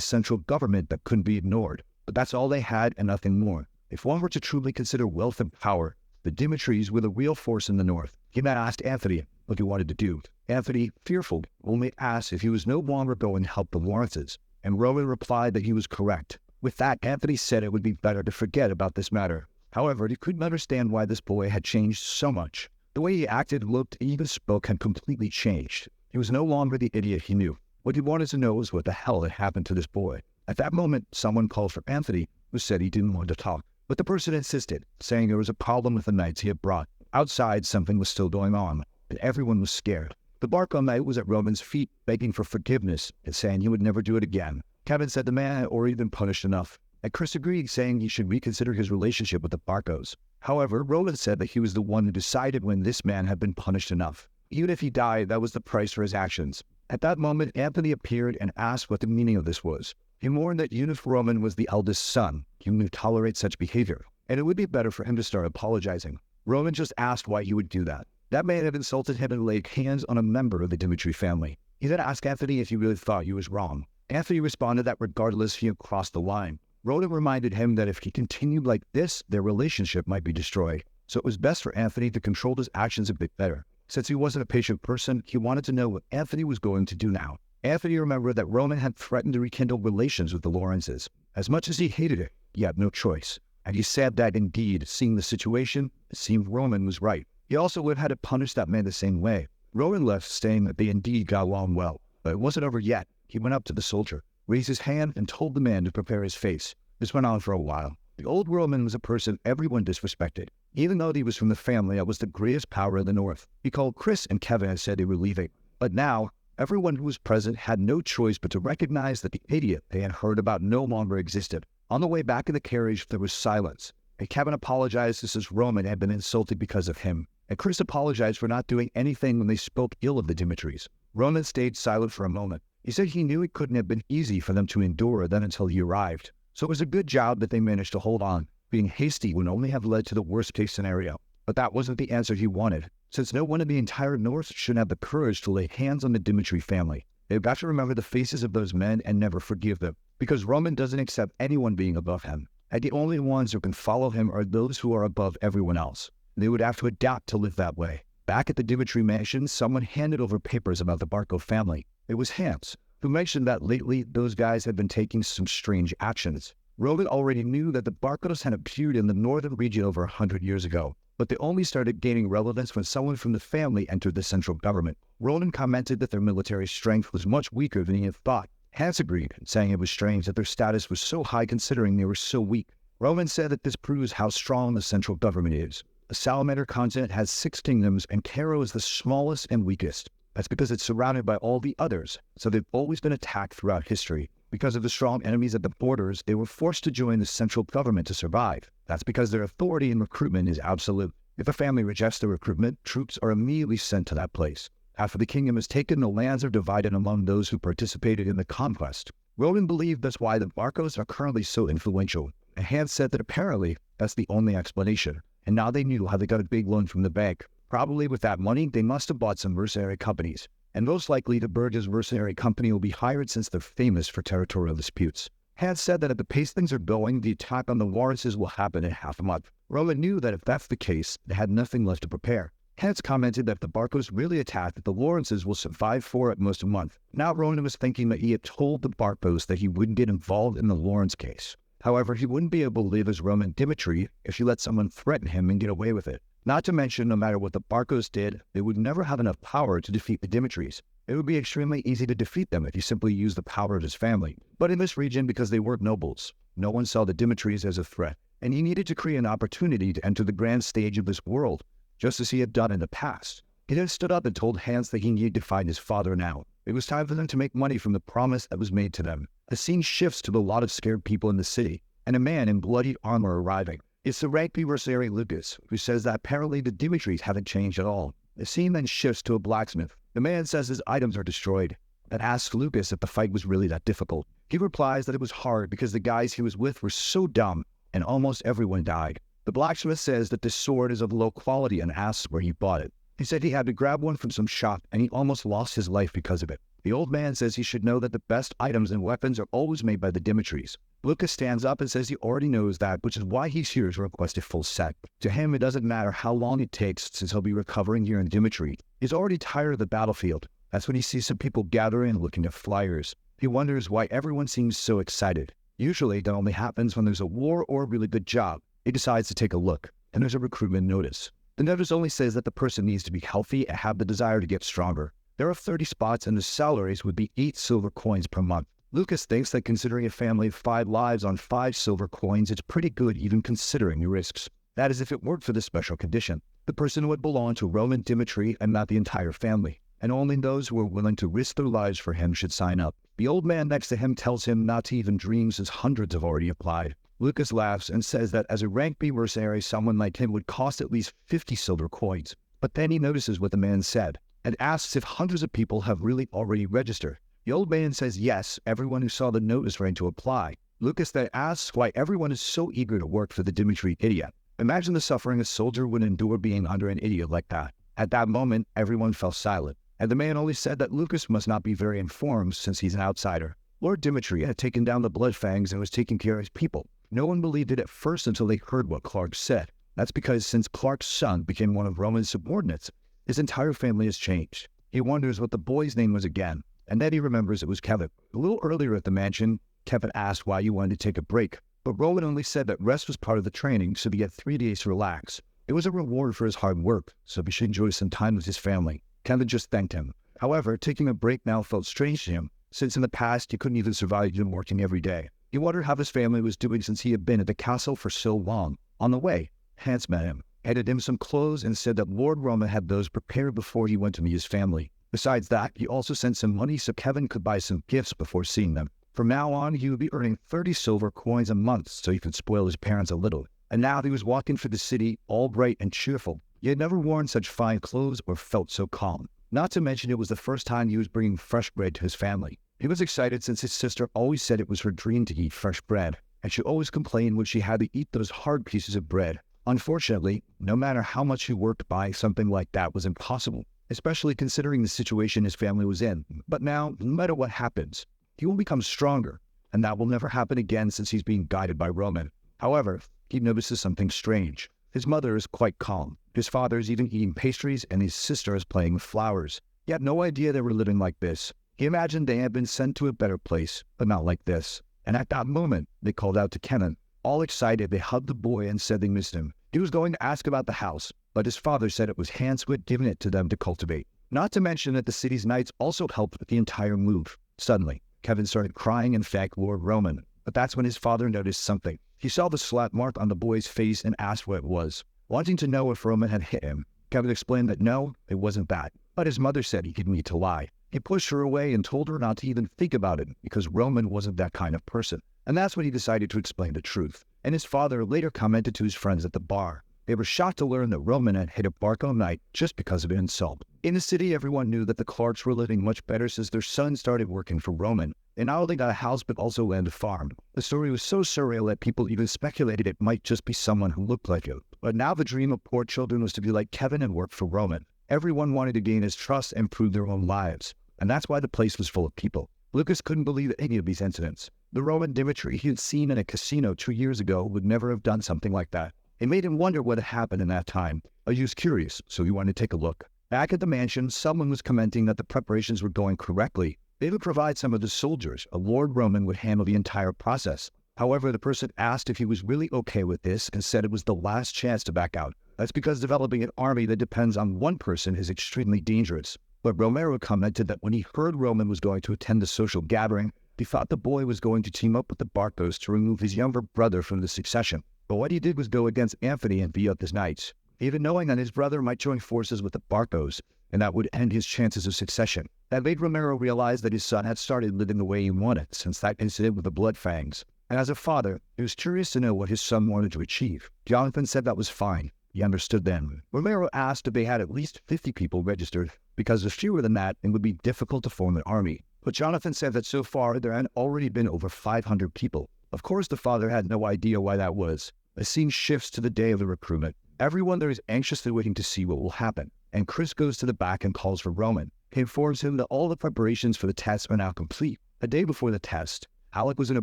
central government that couldn't be ignored, but that's all they had and nothing more. If one were to truly consider wealth and power, the Dimitris were the real force in the north. He then asked Anthony what he wanted to do. Anthony, fearful, only asked if he was no longer going to help the Lawrences, and Roman replied that he was correct. With that, Anthony said it would be better to forget about this matter. However, he couldn't understand why this boy had changed so much. The way he acted, looked, and even spoke had completely changed. He was no longer the idiot he knew. What he wanted to know was what the hell had happened to this boy. At that moment, someone called for Anthony, who said he didn't want to talk. But the person insisted, saying there was a problem with the knights he had brought. Outside, something was still going on, and everyone was scared. The Barko knight was at Roman's feet, begging for forgiveness and saying he would never do it again. Kevin said the man had already been punished enough, and Chris agreed, saying he should reconsider his relationship with the Barkos. However, Roman said that he was the one who decided when this man had been punished enough. Even if he died, that was the price for his actions. At that moment, Anthony appeared and asked what the meaning of this was. He warned that even if Roman was the eldest son, he would tolerate such behavior, and it would be better for him to start apologizing. Roman just asked why he would do that. That man had insulted him and laid hands on a member of the Dimitri family. He then asked Anthony if he really thought he was wrong. Anthony responded that regardless, he had crossed the line. Roman reminded him that if he continued like this, their relationship might be destroyed. So it was best for Anthony to control his actions a bit better. Since he wasn't a patient person, he wanted to know what Anthony was going to do now. Anthony remembered that Roman had threatened to rekindle relations with the Lawrences. As much as he hated it, he had no choice. And he said that indeed, seeing the situation, it seemed Roman was right. He also would have had to punish that man the same way. Roman left, saying that they indeed got along well. But it wasn't over yet. He went up to the soldier, raised his hand, and told the man to prepare his face. This went on for a while. The old Roman was a person everyone disrespected. Even though he was from the family that was the greatest power in the north. He called Chris and Kevin and said they were leaving. But now, everyone who was present had no choice but to recognize that the idiot they had heard about no longer existed. On the way back in the carriage, there was silence. And Kevin apologized since Roman had been insulted because of him. and Chris apologized for not doing anything when they spoke ill of the Dimitris. Roman stayed silent for a moment. He said he knew it couldn't have been easy for them to endure then until he arrived. So it was a good job that they managed to hold on. Being hasty would only have led to the worst-case scenario. But that wasn't the answer he wanted, since no one in the entire North should have the courage to lay hands on the Dimitri family. They've got to remember the faces of those men and never forgive them, because Roman doesn't accept anyone being above him, and the only ones who can follow him are those who are above everyone else. They would have to adapt to live that way. Back at the Dimitri mansion, someone handed over papers about the Barco family. It was Hans, who mentioned that lately those guys had been taking some strange actions. Roman already knew that the Barcos had appeared in the northern region over 100 years ago, but they only started gaining relevance when someone from the family entered the central government. Roman commented that their military strength was much weaker than he had thought. Hans agreed, saying it was strange that their status was so high considering they were so weak. Roman said that this proves how strong the central government is. The Salamander continent has 6 kingdoms, and Cairo is the smallest and weakest. That's because it's surrounded by all the others, so they've always been attacked throughout history. Because of the strong enemies at the borders, they were forced to join the central government to survive. That's because their authority in recruitment is absolute. If a family rejects the recruitment, troops are immediately sent to that place. After the kingdom is taken, the lands are divided among those who participated in the conquest. Roman believed that's why the Barcos are currently so influential, and Hans said that apparently that's the only explanation. And now they knew how they got a big loan from the bank. Probably with that money, they must have bought some mercenary companies. And most likely the Burgess mercenary company will be hired since they're famous for territorial disputes. Hans said that at the pace things are going, the attack on the Lawrences will happen in half a month. Roman knew that if that's the case, they had nothing left to prepare. Hans commented that if the Barcos really attack, that the Lawrences will survive for at most a month. Now Roman was thinking that he had told the Barcos that he wouldn't get involved in the Lawrence case. However, he wouldn't be able to live as Roman Dimitri if he let someone threaten him and get away with it. Not to mention, no matter what the Barcos did, they would never have enough power to defeat the Dimitris. It would be extremely easy to defeat them if he simply used the power of his family. But in this region, because they weren't nobles, no one saw the Dimitris as a threat, and he needed to create an opportunity to enter the grand stage of this world, just as he had done in the past. He then stood up and told Hans that he needed to find his father now. It was time for them to make money from the promise that was made to them. The scene shifts to a lot of scared people in the city, and a man in bloody armor arriving. It's the rank-B mercenary Lucas, who says that apparently the Dimitris haven't changed at all. The scene then shifts to a blacksmith. The man says his items are destroyed, and asks Lucas if the fight was really that difficult. He replies that it was hard because the guys he was with were so dumb, and almost everyone died. The blacksmith says that this sword is of low quality and asks where he bought it. He said he had to grab one from some shop, and he almost lost his life because of it. The old man says he should know that the best items and weapons are always made by the Dimitris. Lucas stands up and says he already knows that, which is why he's here to request a full set. To him, it doesn't matter how long it takes since he'll be recovering here in Dimitri. He's already tired of the battlefield. That's when he sees some people gathering looking at flyers. He wonders why everyone seems so excited. Usually, that only happens when there's a war or a really good job. He decides to take a look, and there's a recruitment notice. The notice only says that the person needs to be healthy and have the desire to get stronger. There are 30 spots, and the salaries would be 8 silver coins per month. Lucas thinks that considering a family of 5 lives on 5 silver coins, it's pretty good even considering the risks. That is if it weren't for this special condition. The person would belong to Roman Dimitri and not the entire family, and only those who are willing to risk their lives for him should sign up. The old man next to him tells him not to even dream since hundreds have already applied. Lucas laughs and says that as a rank-B mercenary, someone like him would cost at least 50 silver coins. But then he notices what the man said, and asks if hundreds of people have really already registered. The old man says yes, everyone who saw the notice ran to apply. Lucas then asks why everyone is so eager to work for the Dimitri idiot. Imagine the suffering a soldier would endure being under an idiot like that. At that moment, everyone fell silent, and the man only said that Lucas must not be very informed since he's an outsider. Lord Dimitri had taken down the Bloodfangs and was taking care of his people. No one believed it at first until they heard what Clark said. That's because since Clark's son became one of Roman's subordinates, his entire family has changed. He wonders what the boy's name was again, and then he remembers it was Kevin. A little earlier at the mansion, Kevin asked why you wanted to take a break, but Roman only said that rest was part of the training, so he had 3 days to relax. It was a reward for his hard work, so he should enjoy some time with his family. Kevin just thanked him. However, taking a break now felt strange to him, since in the past he couldn't even survive even working every day. He wondered how his family was doing since he had been at the castle for so long. On the way, Hans met him, handed him some clothes, and said that Lord Roman had those prepared before he went to meet his family. Besides that, he also sent some money so Kevin could buy some gifts before seeing them. From now on, he would be earning 30 silver coins a month so he could spoil his parents a little. And now he was walking through the city, all bright and cheerful. He had never worn such fine clothes or felt so calm. Not to mention it was the first time he was bringing fresh bread to his family. He was excited since his sister always said it was her dream to eat fresh bread, and she always complained when she had to eat those hard pieces of bread. Unfortunately, no matter how much he worked, buying something like that was impossible, especially considering the situation his family was in. But now, no matter what happens, he will become stronger, and that will never happen again since he's being guided by Roman. However, he notices something strange. His mother is quite calm. His father is even eating pastries, and his sister is playing with flowers. He had no idea they were living like this. He imagined they had been sent to a better place, but not like this. And at that moment, they called out to Kenan. All excited, they hugged the boy and said they missed him. He was going to ask about the house, but his father said it was Hans who had given it to them to cultivate. Not to mention that the city's knights also helped with the entire move. Suddenly, Kevin started crying and thanked Lord Roman. But that's when his father noticed something. He saw the slap mark on the boy's face and asked what it was. Wanting to know if Roman had hit him, Kevin explained that no, it wasn't that. But his mother said he didn't need to lie. He pushed her away and told her not to even think about it because Roman wasn't that kind of person. And that's when he decided to explain the truth. And his father later commented to his friends at the bar. They were shocked to learn that Roman had hit a Barco knight just because of an insult. In the city, everyone knew that the Clarks were living much better since their son started working for Roman. They not only got a house but also land a farm. The story was so surreal that people even speculated it might just be someone who looked like him. But now the dream of poor children was to be like Kevin and work for Roman. Everyone wanted to gain his trust and prove their own lives. And that's why the place was full of people. Lucas couldn't believe any of these incidents. The Roman Dimitri he had seen in a casino 2 years ago would never have done something like that. It made him wonder what had happened in that time. He was curious, so he wanted to take a look. Back at the mansion, someone was commenting that the preparations were going correctly. They would provide some of the soldiers. A Lord Roman would handle the entire process. However, the person asked if he was really okay with this and said it was the last chance to back out. That's because developing an army that depends on one person is extremely dangerous. But Romero commented that when he heard Roman was going to attend the social gathering, he thought the boy was going to team up with the Barcos to remove his younger brother from the succession. But what he did was go against Anthony and beat up his knights, even knowing that his brother might join forces with the Barcos, and that would end his chances of succession. That made Romero realize that his son had started living the way he wanted since that incident with the blood fangs. And as a father, he was curious to know what his son wanted to achieve. Jonathan said that was fine. He understood then. Romero asked if they had at least 50 people registered, because if fewer than that, it would be difficult to form an army. But Jonathan said that so far there had already been over 500 people. Of course, the father had no idea why that was. The scene shifts to the day of the recruitment. Everyone there is anxiously waiting to see what will happen. And Chris goes to the back and calls for Roman. He informs him that all the preparations for the test are now complete. A day before the test, Alec was in a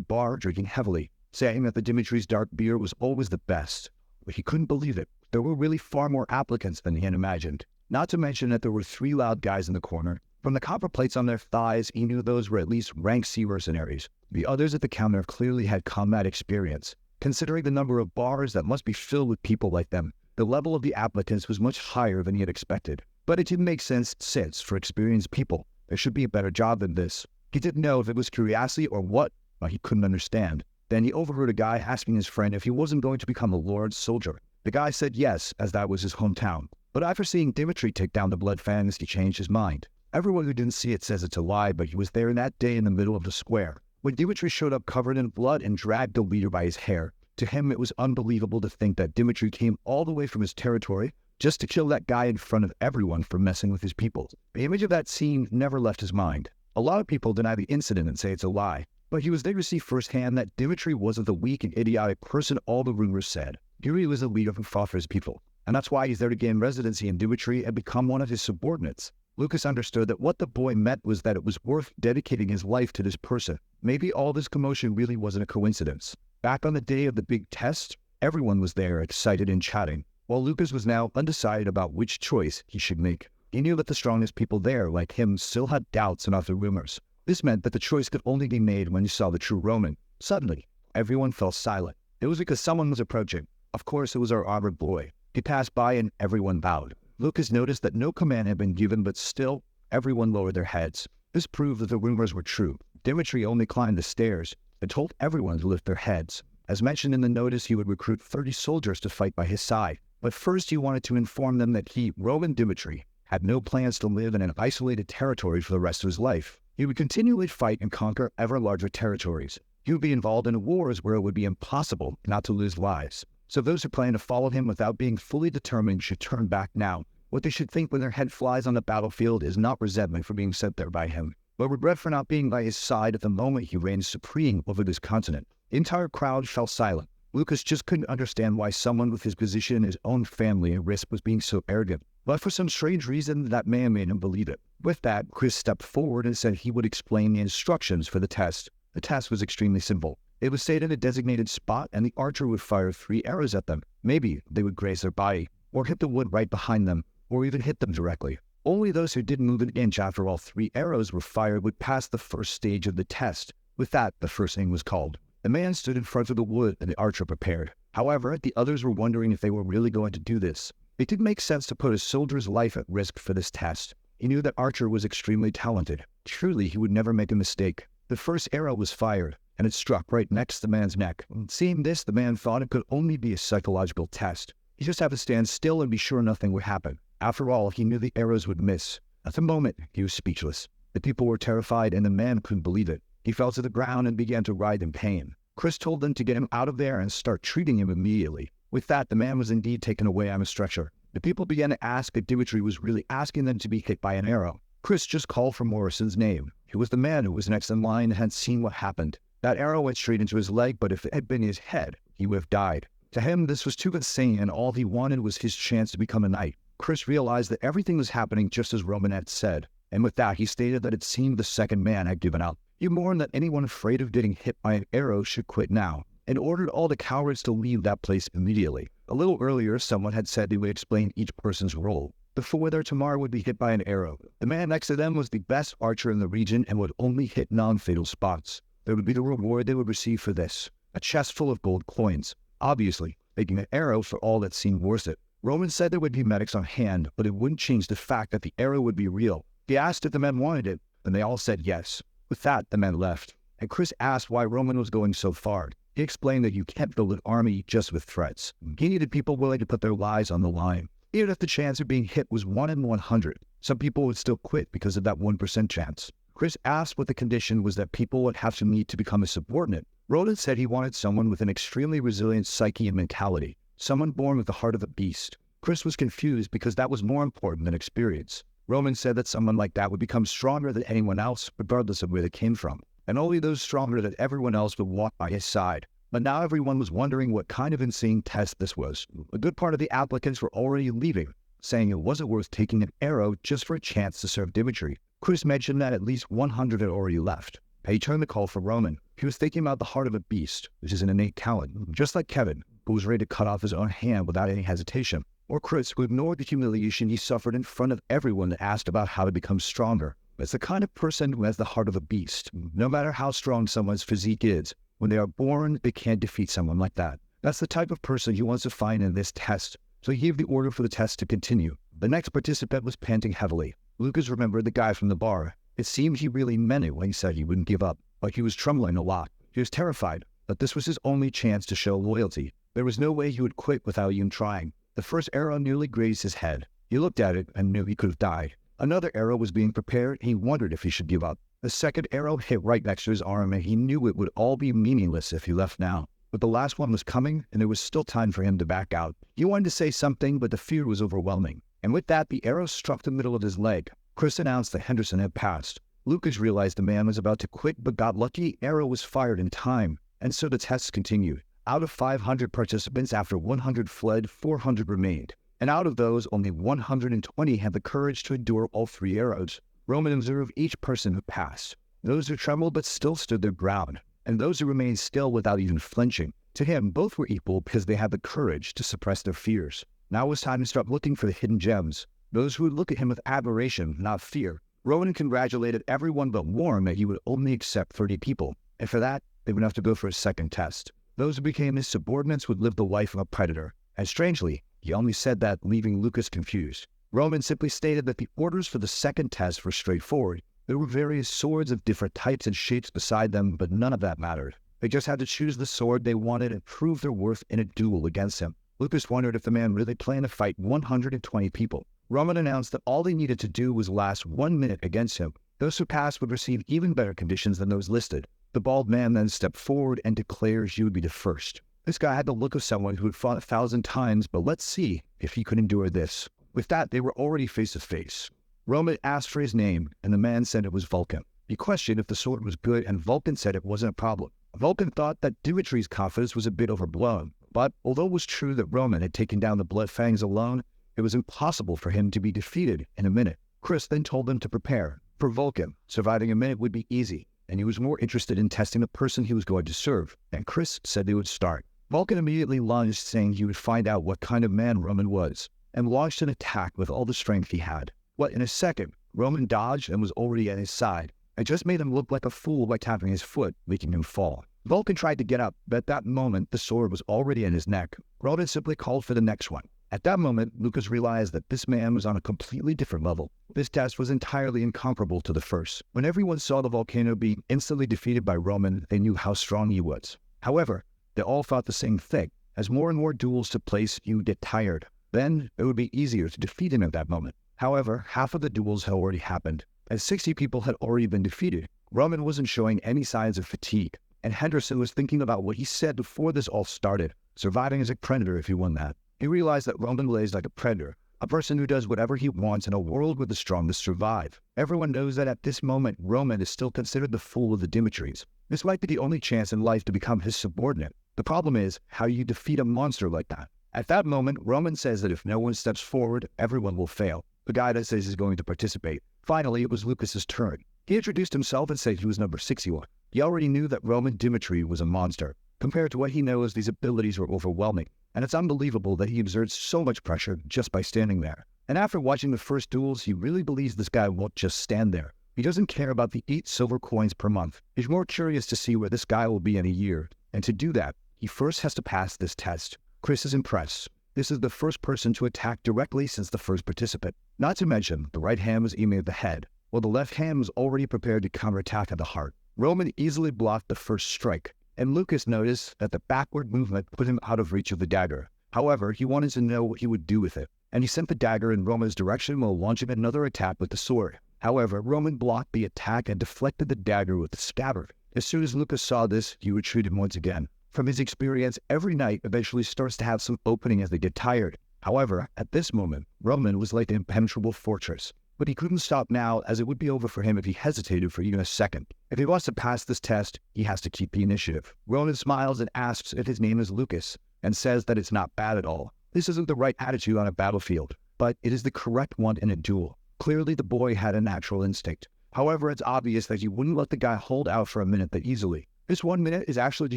bar drinking heavily, saying that the Dimitri's dark beer was always the best. But he couldn't believe it. There were really far more applicants than he had imagined. Not to mention that there were 3 loud guys in the corner. From the copper plates on their thighs, he knew those were at least rank C mercenaries. The others at the counter clearly had combat experience. Considering the number of bars that must be filled with people like them, the level of the applicants was much higher than he had expected. But it didn't make sense since, for experienced people, there should be a better job than this. He didn't know if it was curiosity or what, but he couldn't understand. Then he overheard a guy asking his friend if he wasn't going to become a Lord's soldier. The guy said yes, as that was his hometown. But after seeing Dimitri take down the blood fangs, he changed his mind. Everyone who didn't see it says it's a lie, but he was there that day in the middle of the square. When Dimitri showed up covered in blood and dragged the leader by his hair, to him it was unbelievable to think that Dimitri came all the way from his territory just to kill that guy in front of everyone for messing with his people. The image of that scene never left his mind. A lot of people deny the incident and say it's a lie, but he was there to see firsthand that Dimitri wasn't the weak and idiotic person all the rumors said. Here he was a leader who fought for his people, and that's why he's there to gain residency in Dimitri and become one of his subordinates. Lucas understood that what the boy meant was that it was worth dedicating his life to this person. Maybe all this commotion really wasn't a coincidence. Back on the day of the big test, everyone was there excited and chatting, while Lucas was now undecided about which choice he should make. He knew that the strongest people there, like him, still had doubts about the rumors. This meant that the choice could only be made when he saw the true Roman. Suddenly, everyone fell silent. It was because someone was approaching. Of course, it was our armored boy. He passed by and everyone bowed. Lucas noticed that no command had been given, but still, everyone lowered their heads. This proved that the rumors were true. Dimitri only climbed the stairs and told everyone to lift their heads. As mentioned in the notice, he would recruit 30 soldiers to fight by his side. But first he wanted to inform them that he, Roman Dimitri, had no plans to live in an isolated territory for the rest of his life. He would continually fight and conquer ever larger territories. He would be involved in wars where it would be impossible not to lose lives. So those who plan to follow him without being fully determined should turn back now. What they should think when their head flies on the battlefield is not resentment for being sent there by him, but regret for not being by his side at the moment he reigned supreme over this continent. The entire crowd fell silent. Lucas just couldn't understand why someone with his position in his own family at risk was being so arrogant, but for some strange reason that man made him believe it. With that, Chris stepped forward and said he would explain the instructions for the test. The test was extremely simple. It was stayed in a designated spot and the archer would fire 3 arrows at them. Maybe they would graze their body, or hit the wood right behind them, or even hit them directly. Only those who didn't move an inch after all 3 arrows were fired would pass the first stage of the test. With that, the first thing was called. The man stood in front of the wood and the archer prepared. However, the others were wondering if they were really going to do this. It didn't make sense to put a soldier's life at risk for this test. He knew that Archer was extremely talented. Truly, he would never make a mistake. The first arrow was fired, and it struck right next to the man's neck. Seeing this, the man thought it could only be a psychological test. He just had to stand still and be sure nothing would happen. After all, he knew the arrows would miss. At the moment, he was speechless. The people were terrified, and the man couldn't believe it. He fell to the ground and began to writhe in pain. Chris told them to get him out of there and start treating him immediately. With that, the man was indeed taken away on a stretcher. The people began to ask if Dimitri was really asking them to be hit by an arrow. Chris just called for Morrison's name. He was the man who was next in line and had seen what happened. That arrow went straight into his leg, but if it had been his head, he would have died. To him, this was too insane, and all he wanted was his chance to become a knight. Chris realized that everything was happening just as Roman had said, and with that, he stated that it seemed the second man had given up. He mourned that anyone afraid of getting hit by an arrow should quit now, and ordered all the cowards to leave that place immediately. A little earlier, someone had said he would explain each person's role. Before their tomorrow would be hit by an arrow. The man next to them was the best archer in the region and would only hit non-fatal spots. There would be the reward they would receive for this, a chest full of gold coins. Obviously, making an arrow for all that seemed worth it. Roman said there would be medics on hand, but it wouldn't change the fact that the arrow would be real. He asked if the men wanted it, and they all said yes. With that, the men left, and Chris asked why Roman was going so far. He explained that you can't build an army just with threats. He needed people willing to put their lives on the line. Even if the chance of being hit was 1 in 100, some people would still quit because of that 1% chance. Chris asked what the condition was that people would have to meet to become a subordinate. Roland said he wanted someone with an extremely resilient psyche and mentality, someone born with the heart of a beast. Chris was confused because that was more important than experience. Roman said that someone like that would become stronger than anyone else, regardless of where they came from, and only those stronger than everyone else would walk by his side. But now everyone was wondering what kind of insane test this was. A good part of the applicants were already leaving, saying it wasn't worth taking an arrow just for a chance to serve Dimitri. Chris mentioned that at least 100 had already left. He turned the call for Roman. He was thinking about the heart of a beast, which is an innate talent, just like Kevin, who was ready to cut off his own hand without any hesitation, or Chris, who ignored the humiliation he suffered in front of everyone that asked about how to become stronger. It's the kind of person who has the heart of a beast. No matter how strong someone's physique is, when they are born, they can't defeat someone like that. That's the type of person he wants to find in this test. So he gave the order for the test to continue. The next participant was panting heavily. Lucas remembered the guy from the bar. It seemed he really meant it when he said he wouldn't give up, but he was trembling a lot. He was terrified that this was his only chance to show loyalty. There was no way he would quit without even trying. The first arrow nearly grazed his head. He looked at it and knew he could have died. Another arrow was being prepared, and he wondered if he should give up. The second arrow hit right next to his arm, and he knew it would all be meaningless if he left now. But the last one was coming, and there was still time for him to back out. He wanted to say something, but the fear was overwhelming. And with that, the arrow struck the middle of his leg. Chris announced that Henderson had passed. Lucas realized the man was about to quit, but got lucky. Arrow was fired in time, and so the tests continued. Out of 500 participants, after 100 fled, 400 remained. And out of those, only 120 had the courage to endure all 3 arrows. Roman observed each person who passed. Those who trembled but still stood their ground, and those who remained still without even flinching. To him, both were equal because they had the courage to suppress their fears. Now it was time to start looking for the hidden gems, those who would look at him with admiration, not fear. Roman congratulated everyone but warned that he would only accept 30 people, and for that, they would have to go for a second test. Those who became his subordinates would live the life of a predator, and strangely, he only said that, leaving Lucas confused. Roman simply stated that the orders for the second test were straightforward. There were various swords of different types and shapes beside them, but none of that mattered. They just had to choose the sword they wanted and prove their worth in a duel against him. Lucas wondered if the man really planned to fight 120 people. Roman announced that all they needed to do was last 1 minute against him. Those who passed would receive even better conditions than those listed. The bald man then stepped forward and declared he would be the first. This guy had the look of someone who had fought 1,000 times, but let's see if he could endure this. With that, they were already face to face. Roman asked for his name, and the man said it was Vulcan. He questioned if the sword was good, and Vulcan said it wasn't a problem. Vulcan thought that Dimitri's confidence was a bit overblown, but although it was true that Roman had taken down the Blood Fangs alone, it was impossible for him to be defeated in a minute. Chris then told them to prepare. For Vulcan, surviving a minute would be easy, and he was more interested in testing the person he was going to serve, and Chris said they would start. Vulcan immediately lunged, saying he would find out what kind of man Roman was, and launched an attack with all the strength he had. What, in a second, Roman dodged and was already at his side. It just made him look like a fool by tapping his foot, making him fall. Vulcan tried to get up, but at that moment, the sword was already in his neck. Roman simply called for the next one. At that moment, Lucas realized that this man was on a completely different level. This test was entirely incomparable to the first. When everyone saw the volcano being instantly defeated by Roman, they knew how strong he was. However, they all thought the same thing. As more and more duels took place, you would get tired. Then, it would be easier to defeat him at that moment. However, half of the duels had already happened, as 60 people had already been defeated. Roman wasn't showing any signs of fatigue, and Henderson was thinking about what he said before this all started, surviving as a predator if he won that. He realized that Roman lays like a predator, a person who does whatever he wants in a world where the strongest survive. Everyone knows that at this moment, Roman is still considered the fool of the Dimitris. This might be the only chance in life to become his subordinate. The problem is how you defeat a monster like that. At that moment, Roman says that if no one steps forward, everyone will fail. The guy that says he's going to participate. Finally, it was Lucas's turn. He introduced himself and said he was number 61. He already knew that Roman Dimitri was a monster. Compared to what he knows, these abilities were overwhelming, and it's unbelievable that he exerts so much pressure just by standing there. And after watching the first duels, he really believes this guy won't just stand there. He doesn't care about the 8 silver coins per month. He's more curious to see where this guy will be in a year, and to do that, he first has to pass this test. Chris is impressed. This is the first person to attack directly since the first participant. Not to mention, the right hand was aiming at the head, while the left hand was already prepared to counterattack at the heart. Roman easily blocked the first strike, and Lucas noticed that the backward movement put him out of reach of the dagger. However, he wanted to know what he would do with it, and he sent the dagger in Roman's direction while launching another attack with the sword. However, Roman blocked the attack and deflected the dagger with the scabbard. As soon as Lucas saw this, he retreated once again. From his experience, every knight eventually starts to have some opening as they get tired. However, at this moment, Roman was like an impenetrable fortress. But he couldn't stop now, as it would be over for him if he hesitated for even a second. If he wants to pass this test, he has to keep the initiative. Roman smiles and asks if his name is Lucas, and says that it's not bad at all. This isn't the right attitude on a battlefield, but it is the correct one in a duel. Clearly, the boy had a natural instinct. However, it's obvious that he wouldn't let the guy hold out for a minute that easily. This 1 minute is actually to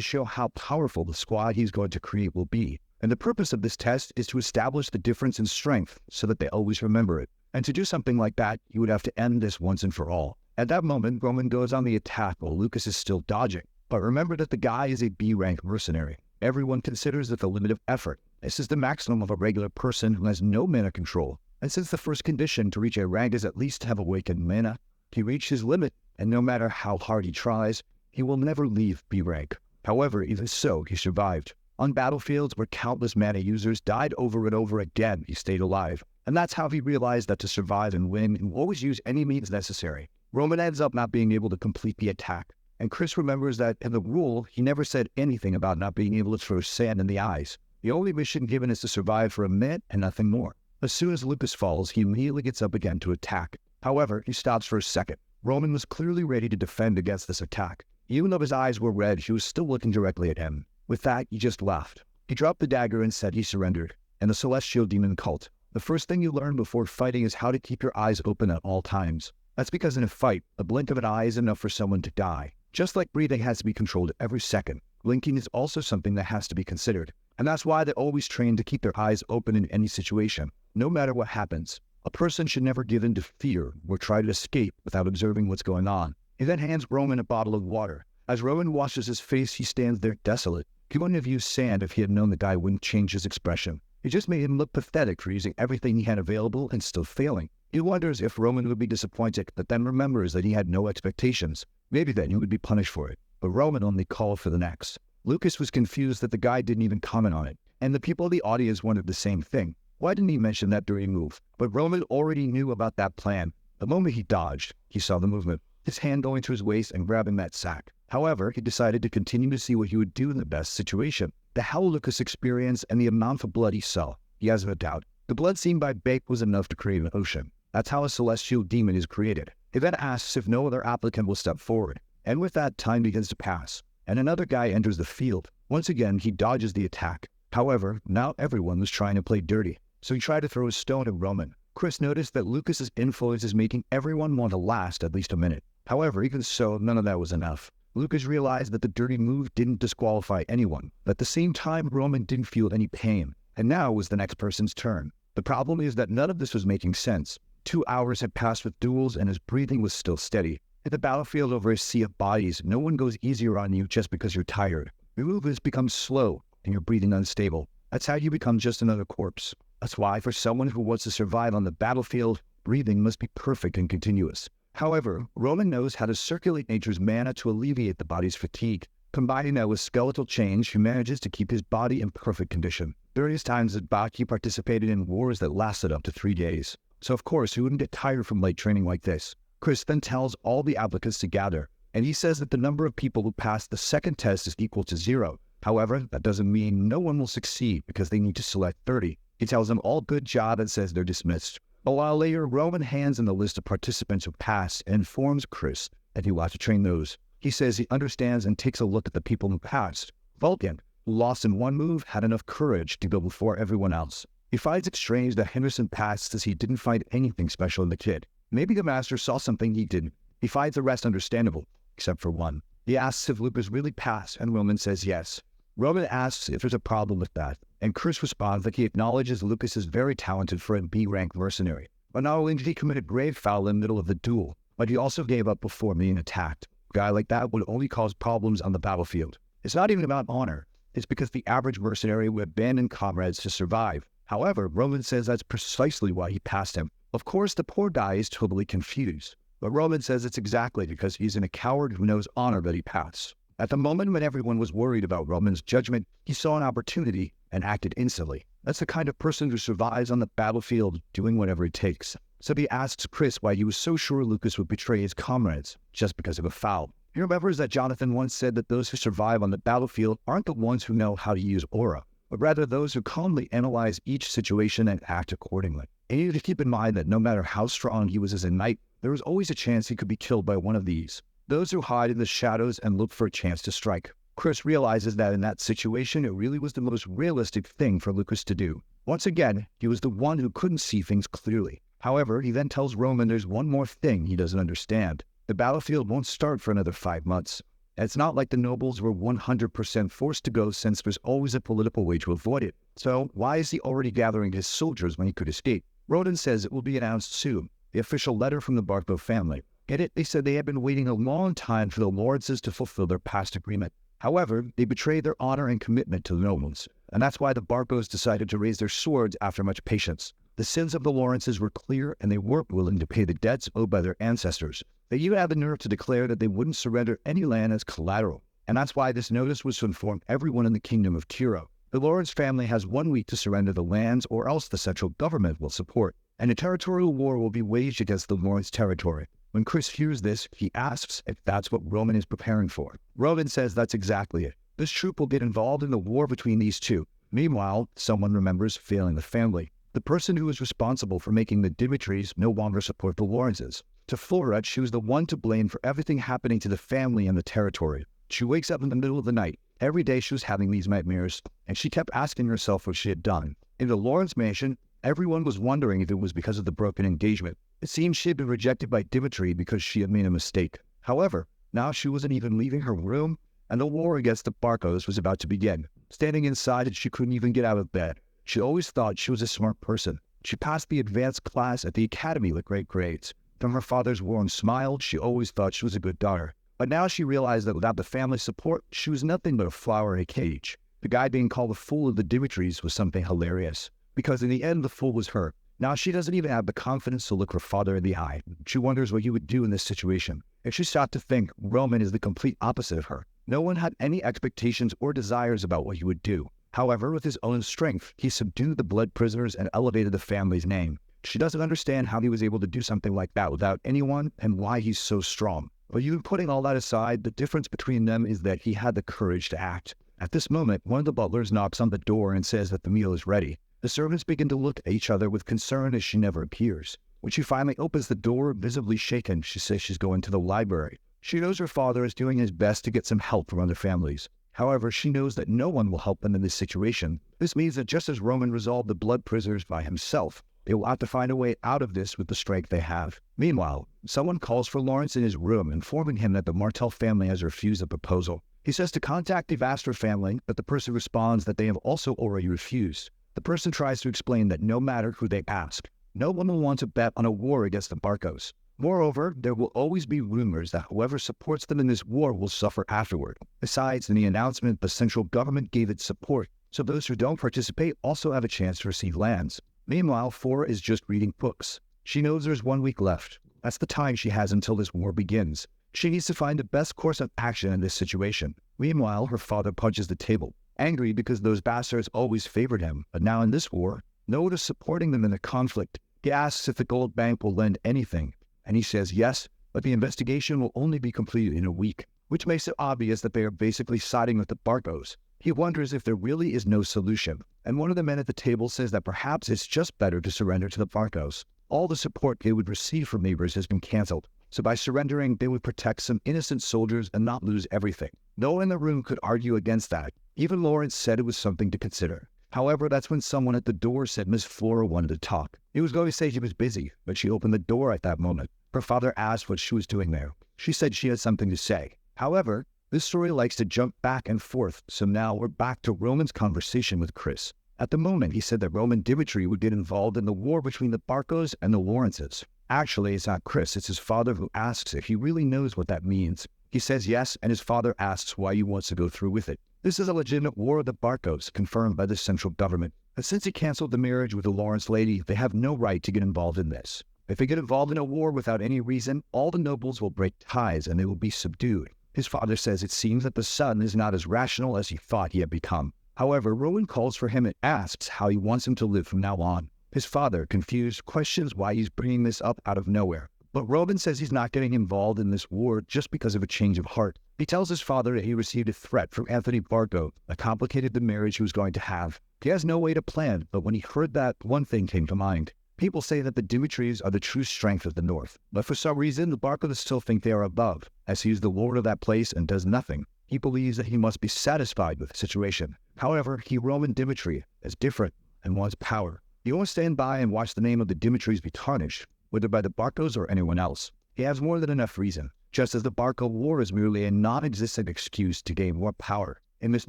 show how powerful the squad he's going to create will be. And the purpose of this test is to establish the difference in strength so that they always remember it. And to do something like that, you would have to end this once and for all. At that moment, Roman goes on the attack while Lucas is still dodging. But remember that the guy is a B-rank mercenary. Everyone considers it the limit of effort. This is the maximum of a regular person who has no mana control. And since the first condition to reach a rank is at least to have awakened mana, he reached his limit, and no matter how hard he tries, he will never leave B-rank. However, even so, he survived. On battlefields where countless mana users died over and over again, he stayed alive. And that's how he realized that to survive and win, he will always use any means necessary. Roman ends up not being able to complete the attack. And Chris remembers that in the rule, he never said anything about not being able to throw sand in the eyes. The only mission given is to survive for a minute and nothing more. As soon as Lucas falls, he immediately gets up again to attack. However, he stops for a second. Roman was clearly ready to defend against this attack. Even though his eyes were red, he was still looking directly at him. With that, he just laughed. He dropped the dagger and said he surrendered, and the Celestial Demon cult. The first thing you learn before fighting is how to keep your eyes open at all times. That's because in a fight, a blink of an eye is enough for someone to die. Just like breathing has to be controlled every second, blinking is also something that has to be considered. And that's why they always train to keep their eyes open in any situation, no matter what happens. A person should never give in to fear or try to escape without observing what's going on. He then hands Roman a bottle of water. As Roman washes his face, he stands there desolate. He wouldn't have used sand if he had known the guy wouldn't change his expression. It just made him look pathetic for using everything he had available and still failing. He wonders if Roman would be disappointed, but then remembers that he had no expectations. Maybe then he would be punished for it. But Roman only called for the next. Lucas was confused that the guy didn't even comment on it, and the people in the audience wondered the same thing. Why didn't he mention that during move? But Roman already knew about that plan. The moment he dodged, he saw the movement. his hand going to his waist and grabbing that sack. However, he decided to continue to see what he would do in the best situation. The hell Lucas experienced and the amount of blood he saw, he has no doubt. The blood seen by Baek was enough to create an ocean. That's how a celestial demon is created. He then asks if no other applicant will step forward. And with that, time begins to pass. And another guy enters the field. Once again, he dodges the attack. However, now everyone was trying to play dirty. So he tried to throw a stone at Roman. Chris noticed that Lucas's influence is making everyone want to last at least a minute. However, even so, none of that was enough. Lucas realized that the dirty move didn't disqualify anyone. But at the same time, Roman didn't feel any pain. And now was the next person's turn. The problem is that none of this was making sense. 2 hours had passed with duels and his breathing was still steady. In the battlefield over a sea of bodies, no one goes easier on you just because you're tired. Your movements become slow and your breathing unstable. That's how you become just another corpse. That's why for someone who wants to survive on the battlefield, breathing must be perfect and continuous. However, Roman knows how to circulate nature's mana to alleviate the body's fatigue. Combining that with skeletal change, he manages to keep his body in perfect condition. Various times that Baki participated in wars that lasted up to 3 days. So of course, he wouldn't get tired from light training like this. Chris then tells all the applicants to gather, and he says that the number of people who pass the second test is equal to 0. However, that doesn't mean no one will succeed because they need to select 30. He tells them all good job and says they're dismissed. A while later, Roman hands in the list of participants who passed and informs Chris that he will have to train those. He says he understands and takes a look at the people who passed. Vulcan, who lost in one move, had enough courage to go before everyone else. He finds it strange that Henderson passed as he didn't find anything special in the kid. Maybe the master saw something he didn't. He finds the rest understandable, except for one. He asks if Lucas really passed, and Roman says yes. Roman asks if there's a problem with that, and Chris responds that he acknowledges Lucas is very talented for a B-rank mercenary. But not only did he commit a grave foul in the middle of the duel, but he also gave up before being attacked. A guy like that would only cause problems on the battlefield. It's not even about honor. It's because the average mercenary would abandon comrades to survive. However, Roman says that's precisely why he passed him. Of course, the poor guy is totally confused. But Roman says it's exactly because he's a coward who knows honor that he passed. At the moment when everyone was worried about Roman's judgment, he saw an opportunity and acted instantly. That's the kind of person who survives on the battlefield doing whatever it takes. So he asks Chris why he was so sure Lucas would betray his comrades just because of a foul. He remembers that Jonathan once said that those who survive on the battlefield aren't the ones who know how to use aura, but rather those who calmly analyze each situation and act accordingly. And you need to keep in mind that no matter how strong he was as a knight, there was always a chance he could be killed by one of these. Those who hide in the shadows and look for a chance to strike. Chris realizes that in that situation, it really was the most realistic thing for Lucas to do. Once again, he was the one who couldn't see things clearly. However, he then tells Roman there's one more thing he doesn't understand. The battlefield won't start for another 5 months. And it's not like the nobles were 100% forced to go since there's always a political way to avoid it. So why is he already gathering his soldiers when he could escape? Ronan says it will be announced soon. The official letter from the Barco family. Get it? They said they had been waiting a long time for the Lawrences to fulfill their past agreement. However, they betrayed their honor and commitment to the nobles. And that's why the Barcos decided to raise their swords after much patience. The sins of the Lawrences were clear and they weren't willing to pay the debts owed by their ancestors. They even had the nerve to declare that they wouldn't surrender any land as collateral. And that's why this notice was to inform everyone in the kingdom of Kiro. The Lawrence family has 1 week to surrender the lands or else the central government will support. And a territorial war will be waged against the Lawrence territory. When Chris hears this, he asks if that's what Roman is preparing for. Roman says that's exactly it. This troop will get involved in the war between these two. Meanwhile, someone remembers failing the family. The person who was responsible for making the Dimitris no longer support the Lawrences. To Flora, she was the one to blame for everything happening to the family and the territory. She wakes up in the middle of the night. Every day she was having these nightmares, and she kept asking herself what she had done. In the Lawrence mansion, everyone was wondering if it was because of the broken engagement. It seemed she had been rejected by Dimitri because she had made a mistake. However, now she wasn't even leaving her room, and the war against the Barcos was about to begin. Standing inside, she couldn't even get out of bed. She always thought she was a smart person. She passed the advanced class at the academy with great grades. From her father's warm smile, she always thought she was a good daughter. But now she realized that without the family support, she was nothing but a flower in a cage. The guy being called the fool of the Dimitris was something hilarious. Because in the end, the fool was her. Now she doesn't even have the confidence to look her father in the eye. She wonders what he would do in this situation. If she stopped to think, Roman is the complete opposite of her. No one had any expectations or desires about what he would do. However, with his own strength, he subdued the blood prisoners and elevated the family's name. She doesn't understand how he was able to do something like that without anyone and why he's so strong. But even putting all that aside, the difference between them is that he had the courage to act. At this moment, one of the butlers knocks on the door and says that the meal is ready. The servants begin to look at each other with concern as she never appears. When she finally opens the door, visibly shaken, she says she's going to the library. She knows her father is doing his best to get some help from other families. However, she knows that no one will help them in this situation. This means that just as Roman resolved the blood prisoners by himself, they will have to find a way out of this with the strength they have. Meanwhile, someone calls for Lawrence in his room, informing him that the Martel family has refused the proposal. He says to contact the Vaster family, but the person responds that they have also already refused. The person tries to explain that no matter who they ask, no one will want to bet on a war against the Barcos. Moreover, there will always be rumors that whoever supports them in this war will suffer afterward. Besides, in the announcement, the central government gave its support, so those who don't participate also have a chance to receive lands. Meanwhile, Four is just reading books. She knows there's 1 week left. That's the time she has until this war begins. She needs to find the best course of action in this situation. Meanwhile, her father punches the table, angry because those bastards always favored him. But now in this war, no one is supporting them in the conflict. He asks if the gold bank will lend anything, and he says yes, but the investigation will only be completed in a week, which makes it obvious that they are basically siding with the Barcos. He wonders if there really is no solution, and one of the men at the table says that perhaps it's just better to surrender to the Barcos. All the support they would receive from neighbors has been cancelled, so by surrendering they would protect some innocent soldiers and not lose everything. No one in the room could argue against that. Even Lawrence said it was something to consider. However, that's when someone at the door said Miss Flora wanted to talk. He was going to say she was busy, but she opened the door at that moment. Her father asked what she was doing there. She said she had something to say. However, this story likes to jump back and forth, so now we're back to Roman's conversation with Chris. At the moment, he said that Roman Dimitri would get involved in the war between the Barcos and the Lawrences. Actually, it's not Chris, it's his father who asks if he really knows what that means. He says yes, and his father asks why he wants to go through with it. This is a legitimate war of the Barcos, confirmed by the central government. And since he canceled the marriage with the Lawrence lady, they have no right to get involved in this. If they get involved in a war without any reason, all the nobles will break ties and they will be subdued. His father says it seems that the son is not as rational as he thought he had become. However, Rowan calls for him and asks how he wants him to live from now on. His father, confused, questions why he's bringing this up out of nowhere. But Rowan says he's not getting involved in this war just because of a change of heart. He tells his father that he received a threat from Anthony Barco that complicated the marriage he was going to have. He has no way to plan, but when he heard that, one thing came to mind. People say that the Dimitris are the true strength of the North, but for some reason the Barcos still think they are above, as he is the lord of that place and does nothing. He believes that he must be satisfied with the situation. However, Roman Dimitri is different and wants power. He won't stand by and watch the name of the Dimitris be tarnished, whether by the Barcos or anyone else. He has more than enough reason, just as the Barco War is merely a non-existent excuse to gain more power. In this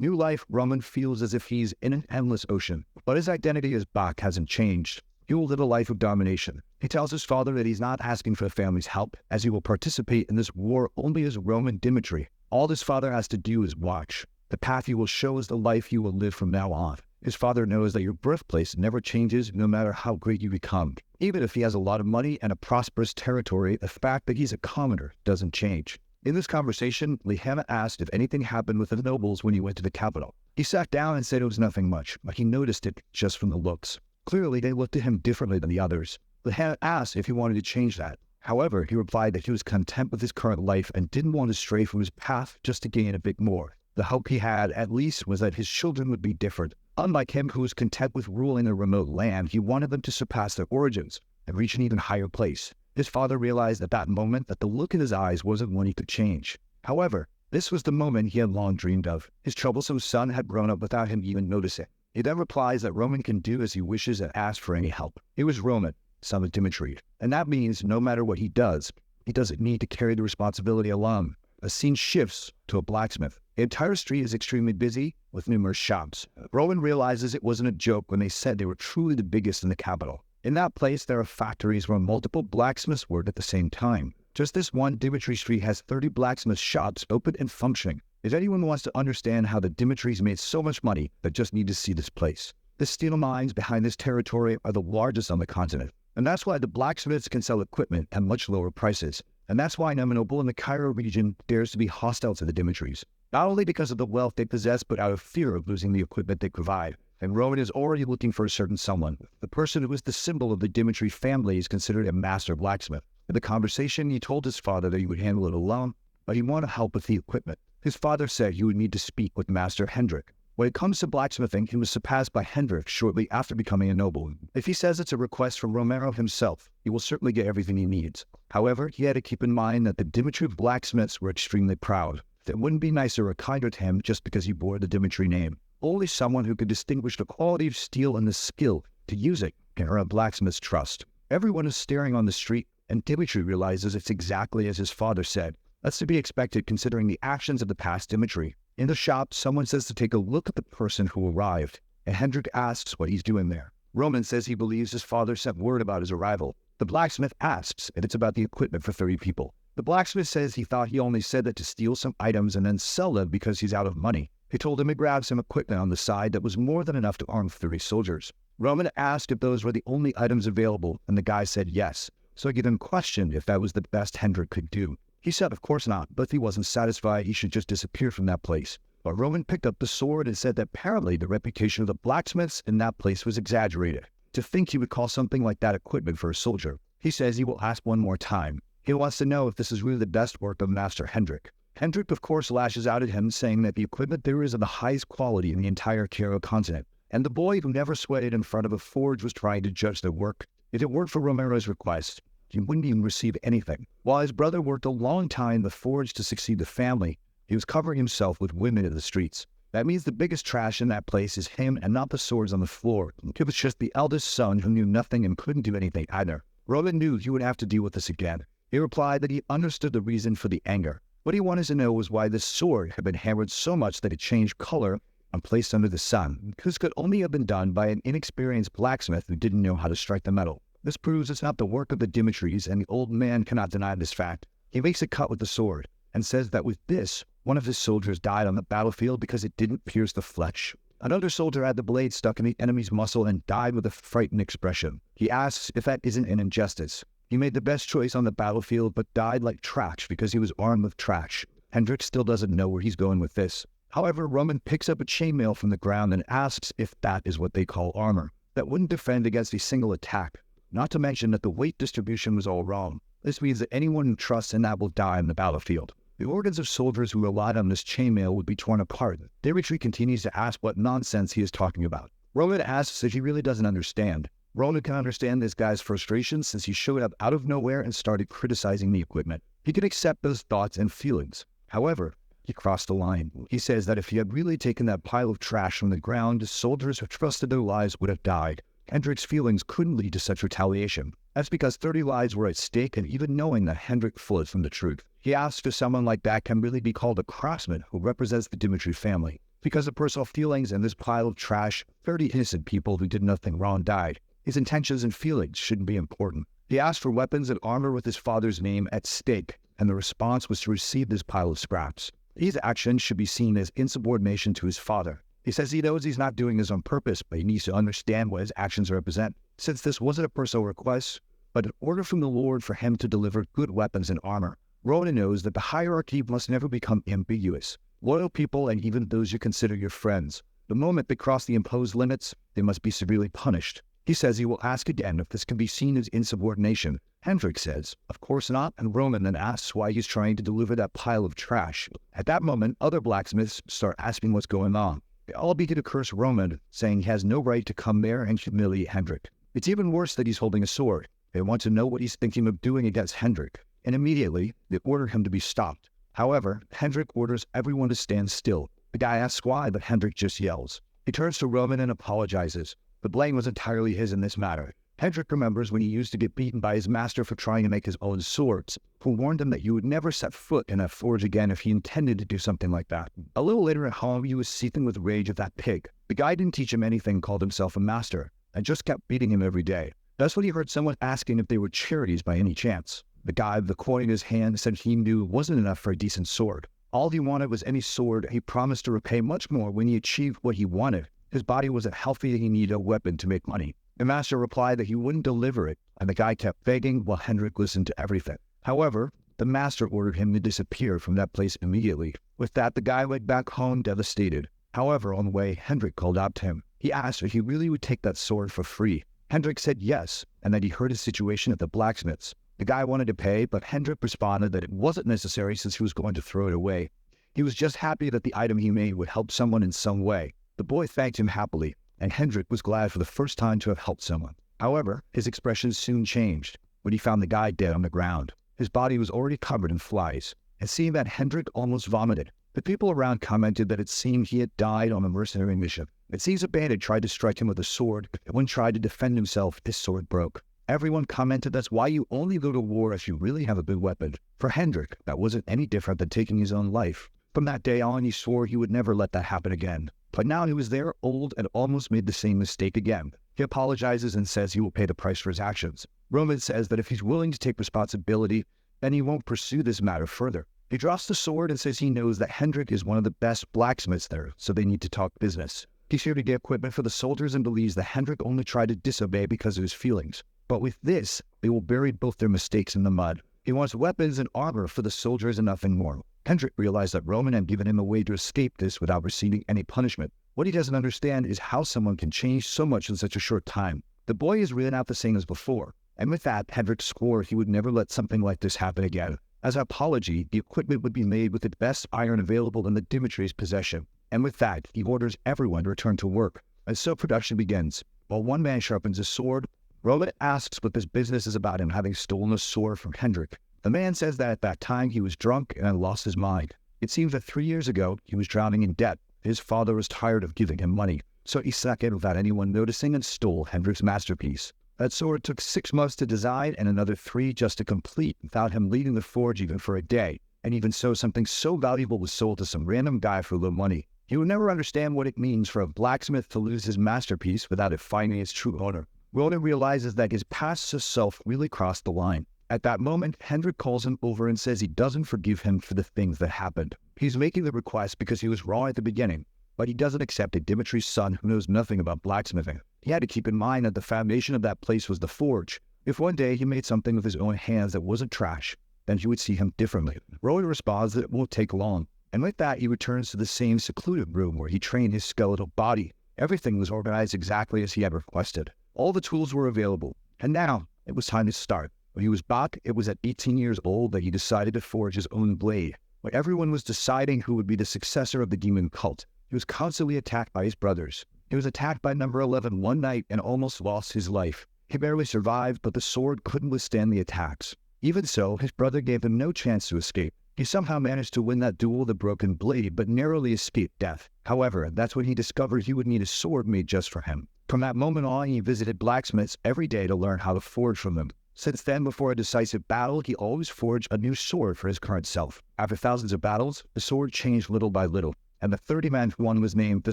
new life, Roman feels as if he's in an endless ocean, but his identity as Bak hasn't changed. He will live a life of domination. He tells his father that he's not asking for the family's help, as he will participate in this war only as Roman Dimitri. All his father has to do is watch. The path he will show is the life you will live from now on. His father knows that your birthplace never changes no matter how great you become. Even if he has a lot of money and a prosperous territory, the fact that he's a commoner doesn't change. In this conversation, Lehana asked if anything happened with the nobles when he went to the capital. He sat down and said it was nothing much, but he noticed it just from the looks. Clearly, they looked at him differently than the others. Lehana asked if he wanted to change that. However, he replied that he was content with his current life and didn't want to stray from his path just to gain a bit more. The hope he had, at least, was that his children would be different. Unlike him, who was content with ruling a remote land, he wanted them to surpass their origins and reach an even higher place. His father realized at that moment that the look in his eyes wasn't one he could change. However, this was the moment he had long dreamed of. His troublesome son had grown up without him even noticing. He then replies that Roman can do as he wishes and asks for any help. It was Roman, son of Dimitri, and that means no matter what he doesn't need to carry the responsibility alone. A scene shifts to a blacksmith. The entire street is extremely busy with numerous shops. Rowan realizes it wasn't a joke when they said they were truly the biggest in the capital. In that place, there are factories where multiple blacksmiths work at the same time. Just this one Dimitri Street has 30 blacksmith shops open and functioning. If anyone wants to understand how the Dimitris made so much money, they just need to see this place. The steel mines behind this territory are the largest on the continent. And that's why the blacksmiths can sell equipment at much lower prices. And that's why no noble in the Cairo region dares to be hostile to the Dimitris. Not only because of the wealth they possess, but out of fear of losing the equipment they provide. And Rowan is already looking for a certain someone. The person who is the symbol of the Dimitri family is considered a master blacksmith. In the conversation, he told his father that he would handle it alone, but he wanted help with the equipment. His father said he would need to speak with Master Hendrik. When it comes to blacksmithing, he was surpassed by Hendrik shortly after becoming a noble. If he says it's a request from Romero himself, he will certainly get everything he needs. However, he had to keep in mind that the Dimitri blacksmiths were extremely proud. It wouldn't be nicer or kinder to him just because he bore the Dimitri name. Only someone who could distinguish the quality of steel and the skill to use it can earn a blacksmith's trust. Everyone is staring on the street, and Dimitri realizes it's exactly as his father said. That's to be expected considering the actions of the past Dimitri. In the shop, someone says to take a look at the person who arrived, and Hendrik asks what he's doing there. Roman says he believes his father sent word about his arrival. The blacksmith asks if it's about the equipment for 30 people. The blacksmith says he thought he only said that to steal some items and then sell them because he's out of money. He told him to grab some equipment on the side that was more than enough to arm 30 soldiers. Roman asked if those were the only items available, and the guy said yes. So he then questioned if that was the best Hendrik could do. He said of course not, but if he wasn't satisfied, he should just disappear from that place. But Roman picked up the sword and said that apparently the reputation of the blacksmiths in that place was exaggerated. To think he would call something like that equipment for a soldier. He says he will ask one more time. He wants to know if this is really the best work of Master Hendrik. Hendrik, of course, lashes out at him, saying that the equipment there is of the highest quality in the entire Cairo continent. And the boy who never sweated in front of a forge was trying to judge their work. If it weren't for Romero's request, he wouldn't even receive anything. While his brother worked a long time in the forge to succeed the family, he was covering himself with women in the streets. That means the biggest trash in that place is him and not the swords on the floor. It was just the eldest son who knew nothing and couldn't do anything either. Roman knew he would have to deal with this again. He replied that he understood the reason for the anger. What he wanted to know was why this sword had been hammered so much that it changed color and placed under the sun. This could only have been done by an inexperienced blacksmith who didn't know how to strike the metal. This proves it's not the work of the Dimitris, and the old man cannot deny this fact. He makes a cut with the sword and says that with this, one of his soldiers died on the battlefield because it didn't pierce the flesh. Another soldier had the blade stuck in the enemy's muscle and died with a frightened expression. He asks if that isn't an injustice. He made the best choice on the battlefield but died like trash because he was armed with trash. Hendrik still doesn't know where he's going with this. However, Roman picks up a chainmail from the ground and asks if that is what they call armor. That wouldn't defend against a single attack. Not to mention that the weight distribution was all wrong. This means that anyone who trusts in that will die on the battlefield. The organs of soldiers who relied on this chainmail would be torn apart. Dimitri continues to ask what nonsense he is talking about. Roman asks if he really doesn't understand. Roman can understand this guy's frustration since he showed up out of nowhere and started criticizing the equipment. He can accept those thoughts and feelings. However, he crossed the line. He says that if he had really taken that pile of trash from the ground, soldiers who trusted their lives would have died. Hendrik's feelings couldn't lead to such retaliation. That's because 30 lives were at stake, and even knowing that Hendrik fled from the truth. He asks if someone like that can really be called a craftsman who represents the Dimitri family. Because of personal feelings and this pile of trash, 30 innocent people who did nothing wrong died. His intentions and feelings shouldn't be important. He asked for weapons and armor with his father's name at stake, and the response was to receive this pile of scraps. These actions should be seen as insubordination to his father. He says he knows he's not doing this on purpose, but he needs to understand what his actions represent. Since this wasn't a personal request, but an order from the Lord for him to deliver good weapons and armor, Ronan knows that the hierarchy must never become ambiguous. Loyal people and even those you consider your friends, the moment they cross the imposed limits, they must be severely punished. He says he will ask again if this can be seen as insubordination. Hendrik says, of course not, and Roman then asks why he's trying to deliver that pile of trash. At that moment, other blacksmiths start asking what's going on. They all begin to curse Roman, saying he has no right to come there and humiliate Hendrik. It's even worse that he's holding a sword. They want to know what he's thinking of doing against Hendrik, and immediately they order him to be stopped. However, Hendrik orders everyone to stand still. The guy asks why, but Hendrik just yells. He turns to Roman and apologizes. The blame was entirely his in this matter. Hendrik remembers when he used to get beaten by his master for trying to make his own swords, who warned him that you would never set foot in that forge again if he intended to do something like that. A little later at home, he was seething with rage at that pig. The guy didn't teach him anything, called himself a master, and just kept beating him every day. That's when he heard someone asking if they were charities by any chance. The guy with the coin in his hand said he knew it wasn't enough for a decent sword. All he wanted was any sword, and he promised to repay much more when he achieved what he wanted. His body wasn't healthy and he needed a weapon to make money. The master replied that he wouldn't deliver it, and the guy kept begging while Hendrik listened to everything. However, the master ordered him to disappear from that place immediately. With that, the guy went back home devastated. However, on the way, Hendrik called out to him. He asked if he really would take that sword for free. Hendrik said yes, and that he heard his situation at the blacksmith's. The guy wanted to pay, but Hendrik responded that it wasn't necessary since he was going to throw it away. He was just happy that the item he made would help someone in some way. The boy thanked him happily, and Hendrik was glad for the first time to have helped someone. However, his expression soon changed when he found the guy dead on the ground. His body was already covered in flies, and seeing that, Hendrik almost vomited. The people around commented that it seemed he had died on a mercenary mission. It seems a bandit tried to strike him with a sword, and when tried to defend himself, his sword broke. Everyone commented that's why you only go to war if you really have a good weapon. For Hendrik, that wasn't any different than taking his own life. From that day on, he swore he would never let that happen again. But now he was there, old, and almost made the same mistake again. He apologizes and says he will pay the price for his actions. Roman says that if he's willing to take responsibility, then he won't pursue this matter further. He drops the sword and says he knows that Hendrik is one of the best blacksmiths there, so they need to talk business. He's here to get equipment for the soldiers and believes that Hendrik only tried to disobey because of his feelings. But with this, they will bury both their mistakes in the mud. He wants weapons and armor for the soldiers and nothing more. Hendrik realized that Roman had given him a way to escape this without receiving any punishment. What he doesn't understand is how someone can change so much in such a short time. The boy is really not the same as before, and with that, Hendrik swore he would never let something like this happen again. As an apology, the equipment would be made with the best iron available in the Dimitri's possession. And with that, he orders everyone to return to work. And so production begins. While one man sharpens his sword, Roman asks what this business is about him having stolen a sword from Hendrik. The man says that at that time he was drunk and had lost his mind. It seems that 3 years ago, he was drowning in debt. His father was tired of giving him money, so he snuck in without anyone noticing and stole Hendrik's masterpiece. That sword took 6 months to design and another 3 just to complete without him leaving the forge even for a day. And even so, something so valuable was sold to some random guy for low money. He would never understand what it means for a blacksmith to lose his masterpiece without it finding its true owner. Ronan realizes that his past self really crossed the line. At that moment, Hendrik calls him over and says he doesn't forgive him for the things that happened. He's making the request because he was wrong at the beginning, but he doesn't accept it. Dimitri's son, who knows nothing about blacksmithing. He had to keep in mind that the foundation of that place was the forge. If one day he made something with his own hands that wasn't trash, then he would see him differently. Rowan responds that it won't take long, and with that he returns to the same secluded room where he trained his skeletal body. Everything was organized exactly as he had requested. All the tools were available, and now it was time to start. When he was back, it was at 18 years old that he decided to forge his own blade. When everyone was deciding who would be the successor of the demon cult, he was constantly attacked by his brothers. He was attacked by number 11 one night and almost lost his life. He barely survived, but the sword couldn't withstand the attacks. Even so, his brother gave him no chance to escape. He somehow managed to win that duel with a broken blade, but narrowly escaped death. However, that's when he discovered he would need a sword made just for him. From that moment on, he visited blacksmiths every day to learn how to forge from them. Since then, before a decisive battle, he always forged a new sword for his current self. After thousands of battles, the sword changed little by little, and the 30-man one was named the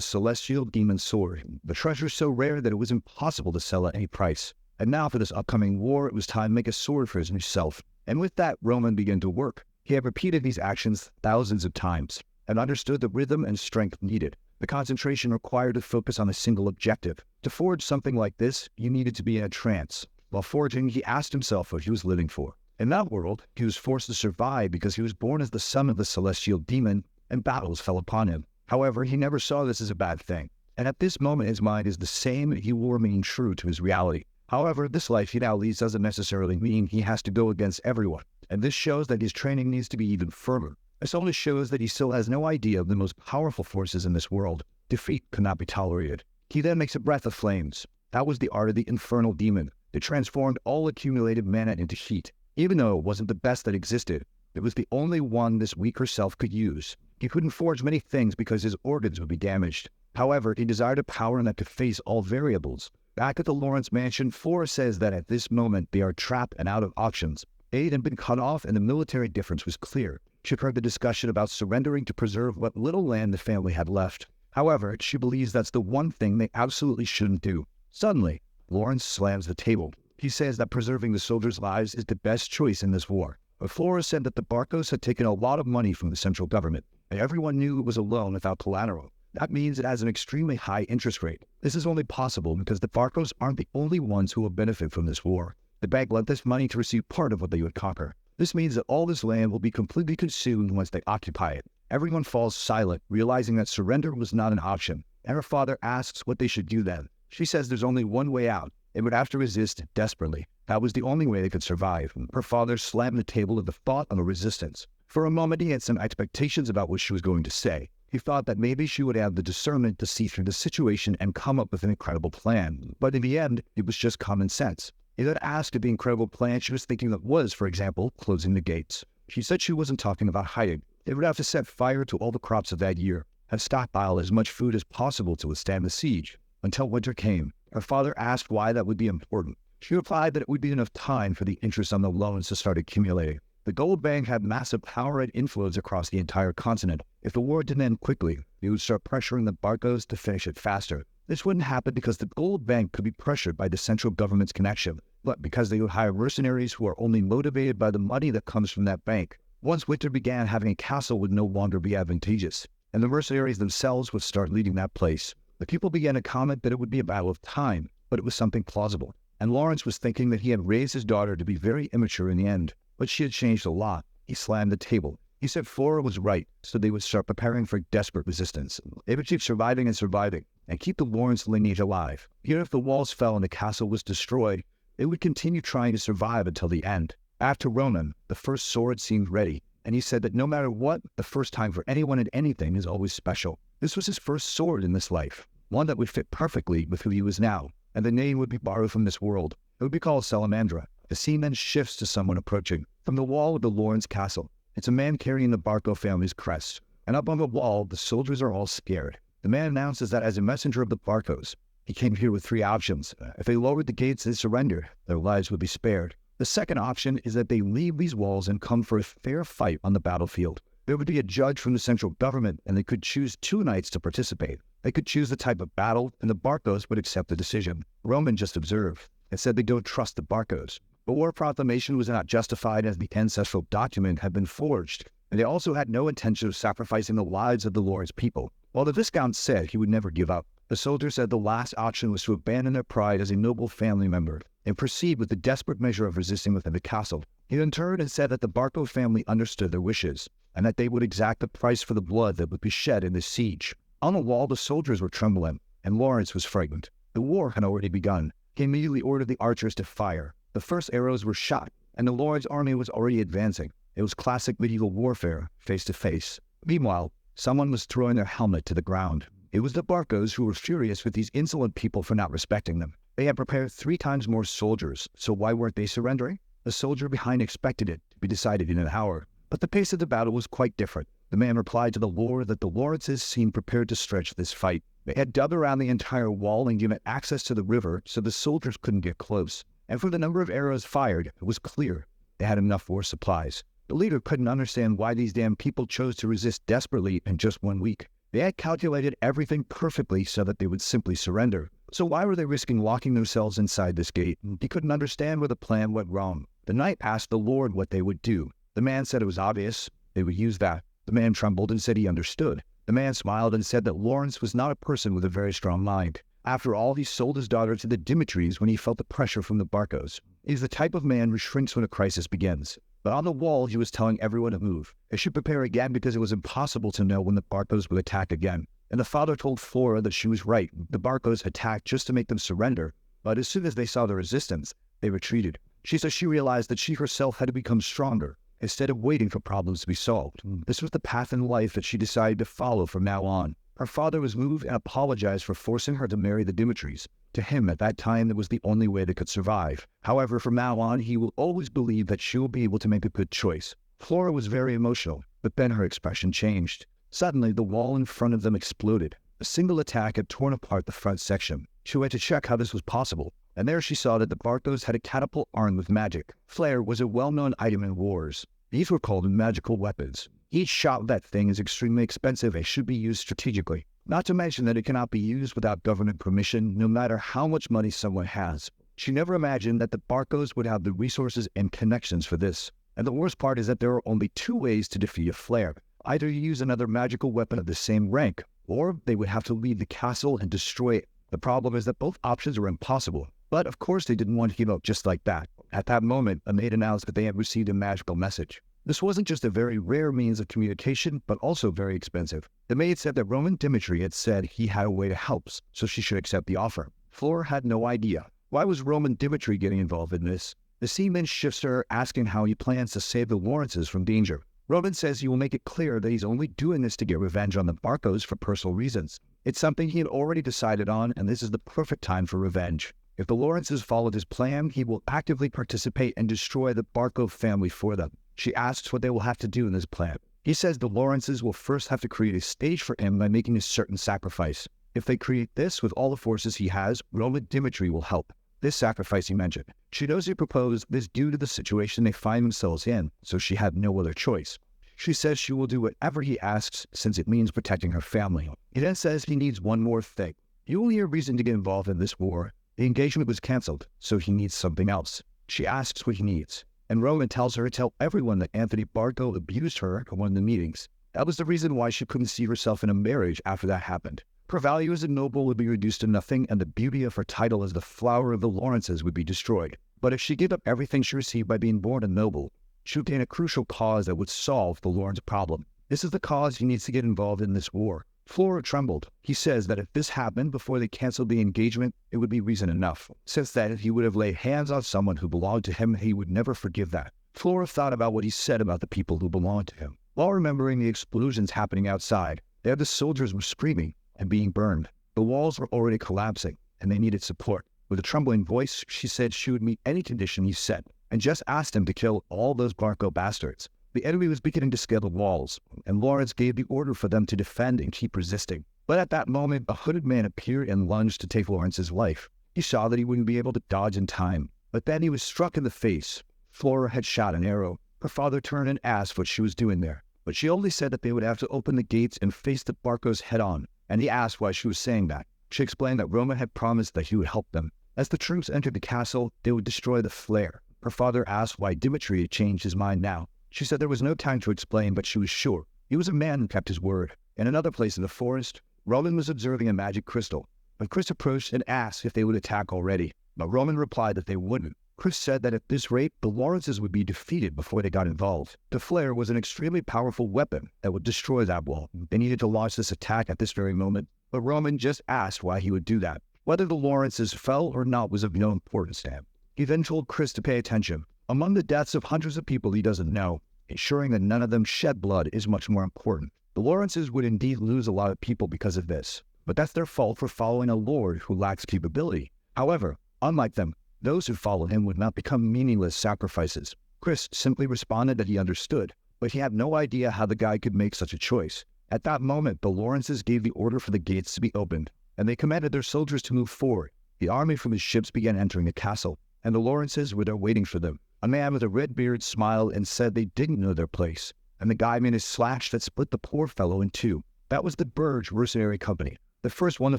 Celestial Demon Sword. The treasure so rare that it was impossible to sell at any price. And now for this upcoming war, it was time to make a sword for his new self. And with that, Roman began to work. He had repeated these actions thousands of times, and understood the rhythm and strength needed. The concentration required to focus on a single objective. To forge something like this, you needed to be in a trance. While forging, he asked himself what he was living for. In that world, he was forced to survive because he was born as the son of the celestial demon, and battles fell upon him. However, he never saw this as a bad thing. And at this moment, his mind is the same, and he will remain true to his reality. However, this life he now leads doesn't necessarily mean he has to go against everyone. And this shows that his training needs to be even firmer. This only shows that he still has no idea of the most powerful forces in this world. Defeat could not be tolerated. He then makes a breath of flames. That was the art of the infernal demon. It transformed all accumulated mana into heat. Even though it wasn't the best that existed, it was the only one this weaker self could use. He couldn't forge many things because his organs would be damaged. However, he desired a power that could face all variables. Back at the Lawrence mansion, Flora says that at this moment they are trapped and out of options. Aid had been cut off and the military difference was clear. She heard the discussion about surrendering to preserve what little land the family had left. However, she believes that's the one thing they absolutely shouldn't do. Suddenly, Lawrence slams the table. He says that preserving the soldiers' lives is the best choice in this war. But Flora said that the Barcos had taken a lot of money from the central government, and everyone knew it was a loan without collateral. That means it has an extremely high interest rate. This is only possible because the Barcos aren't the only ones who will benefit from this war. The bank lent this money to receive part of what they would conquer. This means that all this land will be completely consumed once they occupy it. Everyone falls silent, realizing that surrender was not an option, and her father asks what they should do then. She says there's only one way out, They would have to resist desperately. That was the only way they could survive. Her father slammed the table at the thought of a resistance. For a moment, he had some expectations about what she was going to say. He thought that maybe she would have the discernment to see through the situation and come up with an incredible plan. But in the end, it was just common sense. He then asked if the incredible plan she was thinking of was, for example, closing the gates. She said she wasn't talking about hiding. They would have to set fire to all the crops of that year, and stockpile as much food as possible to withstand the siege, until winter came. Her father asked why that would be important. She replied that it would be enough time for the interest on the loans to start accumulating. The gold bank had massive power and influence across the entire continent. If the war didn't end quickly, it would start pressuring the Barcos to finish it faster. This wouldn't happen because the gold bank could be pressured by the central government's connection, but because they would hire mercenaries who are only motivated by the money that comes from that bank. Once winter began, having a castle would no longer be advantageous, and the mercenaries themselves would start leading that place. The people began to comment that it would be a battle of time, but it was something plausible. And Lawrence was thinking that he had raised his daughter to be very immature in the end, but she had changed a lot. He slammed the table. He said Flora was right, so they would start preparing for desperate resistance. They would keep surviving and keep the Lawrence lineage alive. Even if the walls fell and the castle was destroyed, they would continue trying to survive until the end. After Ronan, the first sword seemed ready, and he said that no matter what, the first time for anyone and anything is always special. This was his first sword in this life, one that would fit perfectly with who he was now, and the name would be borrowed from this world. It would be called Salamandra. The scene then shifts to someone approaching. From the wall of the Lawrence castle, it's a man carrying the Barco family's crest, and up on the wall, the soldiers are all scared. The man announces that as a messenger of the Barcos, he came here with 3 options. If they lowered the gates and surrender, their lives would be spared. The second option is that they leave these walls and come for a fair fight on the battlefield. There would be a judge from the central government, and they could choose 2 knights to participate. They could choose the type of battle, and the Barcos would accept the decision. Roman just observed and said they don't trust the Barcos. The war proclamation was not justified as the ancestral document had been forged, and they also had no intention of sacrificing the lives of the Lord's people. While the Viscount said he would never give up, the soldier said the last option was to abandon their pride as a noble family member and proceed with the desperate measure of resisting within the castle. He then turned and said that the Barco family understood their wishes, and that they would exact the price for the blood that would be shed in this siege. On the wall, the soldiers were trembling, and Lawrence was frightened. The war had already begun. He immediately ordered the archers to fire. The first arrows were shot, and the Lawrence army was already advancing. It was classic medieval warfare, face to face. Meanwhile, someone was throwing their helmet to the ground. It was the Barcos who were furious with these insolent people for not respecting them. They had prepared 3 times more soldiers, so why weren't they surrendering? The soldier behind expected it to be decided in an hour, but the pace of the battle was quite different. The man replied to the lord that the Lawrences seemed prepared to stretch this fight. They had dug around the entire wall and given access to the river so the soldiers couldn't get close. And for the number of arrows fired, it was clear they had enough war supplies. The leader couldn't understand why these damn people chose to resist desperately in just 1 week. They had calculated everything perfectly so that they would simply surrender. So why were they risking locking themselves inside this gate? He couldn't understand where the plan went wrong. The knight asked the lord what they would do. The man said it was obvious. They would use that. The man trembled and said he understood. The man smiled and said that Lawrence was not a person with a very strong mind. After all, he sold his daughter to the Dimitris when he felt the pressure from the Barcos. He's the type of man who shrinks when a crisis begins. But on the wall, he was telling everyone to move. They should prepare again because it was impossible to know when the Barcos would attack again. And the father told Flora that she was right. The Barcos attacked just to make them surrender, but as soon as they saw the resistance, they retreated. She said she realized that she herself had to become stronger instead of waiting for problems to be solved. This was the path in life that she decided to follow from now on. Her father was moved and apologized for forcing her to marry the Dimitris. To him, at that time, that was the only way they could survive. However, from now on, he will always believe that she will be able to make a good choice. Flora was very emotional, but then her expression changed. Suddenly, the wall in front of them exploded. A single attack had torn apart the front section. She went to check how this was possible, and there she saw that the Barcos had a catapult armed with magic. Flare was a well-known item in wars. These were called magical weapons. Each shot of that thing is extremely expensive and should be used strategically. Not to mention that it cannot be used without government permission, no matter how much money someone has. She never imagined that the Barcos would have the resources and connections for this. And the worst part is that there are only 2 ways to defeat a flare. Either you use another magical weapon of the same rank, or they would have to leave the castle and destroy it. The problem is that both options are impossible. But of course they didn't want to give up just like that. At that moment, a maid announced that they had received a magical message. This wasn't just a very rare means of communication, but also very expensive. The maid said that Roman Dimitri had said he had a way to help, so she should accept the offer. Flora had no idea. Why was Roman Dimitri getting involved in this? The seaman shifts to her, asking how he plans to save the Lawrences from danger. Roman says he will make it clear that he's only doing this to get revenge on the Barcos for personal reasons. It's something he had already decided on, and this is the perfect time for revenge. If the Lawrences followed his plan, he will actively participate and destroy the Barco family for them. She asks what they will have to do in this plan. He says the Lawrences will first have to create a stage for him by making a certain sacrifice. If they create this with all the forces he has, Roman Dimitri will help. This sacrifice he mentioned. She knows he proposed this due to the situation they find themselves in, so she had no other choice. She says she will do whatever he asks since it means protecting her family. He then says he needs one more thing. The only reason to get involved in this war, the engagement was cancelled, so he needs something else. She asks what he needs, and Roman tells her to tell everyone that Anthony Barco abused her at one of the meetings. That was the reason why she couldn't see herself in a marriage after that happened. Her value as a noble would be reduced to nothing, and the beauty of her title as the flower of the Lawrences would be destroyed. But if she gave up everything she received by being born a noble, she would gain a crucial cause that would solve the Lawrence problem. This is the cause he needs to get involved in this war. Flora trembled. He says that if this happened before they canceled the engagement, it would be reason enough. Since then, he would have laid hands on someone who belonged to him, he would never forgive that. Flora thought about what he said about the people who belonged to him. While remembering the explosions happening outside, there the soldiers were screaming and being burned. The walls were already collapsing, and they needed support. With a trembling voice, she said she would meet any condition he set, and just asked him to kill all those Barco bastards. The enemy was beginning to scale the walls, and Lawrence gave the order for them to defend and keep resisting. But at that moment, a hooded man appeared and lunged to take Lawrence's life. He saw that he wouldn't be able to dodge in time, but then he was struck in the face. Flora had shot an arrow. Her father turned and asked what she was doing there, but she only said that they would have to open the gates and face the Barcos head-on, and he asked why she was saying that. She explained that Roman had promised that he would help them. As the troops entered the castle, they would destroy the flare. Her father asked why Dimitri had changed his mind now. She said there was no time to explain, but she was sure. He was a man who kept his word. In another place in the forest, Roman was observing a magic crystal. But Chris approached and asked if they would attack already. But Roman replied that they wouldn't. Chris said that at this rate, the Lawrences would be defeated before they got involved. The flare was an extremely powerful weapon that would destroy that wall. They needed to launch this attack at this very moment, but Roman just asked why he would do that. Whether the Lawrences fell or not was of no importance to him. He then told Chris to pay attention. Among the deaths of hundreds of people he doesn't know, ensuring that none of them shed blood is much more important. The Lawrences would indeed lose a lot of people because of this, but that's their fault for following a lord who lacks capability. However, unlike them, those who followed him would not become meaningless sacrifices. Chris simply responded that he understood, but he had no idea how the guy could make such a choice. At that moment, the Lawrences gave the order for the gates to be opened, and they commanded their soldiers to move forward. The army from his ships began entering the castle, and the Lawrences were there waiting for them. A man with a red beard smiled and said they didn't know their place, and the guy made a slash that split the poor fellow in two. That was the Burge mercenary company. The first one to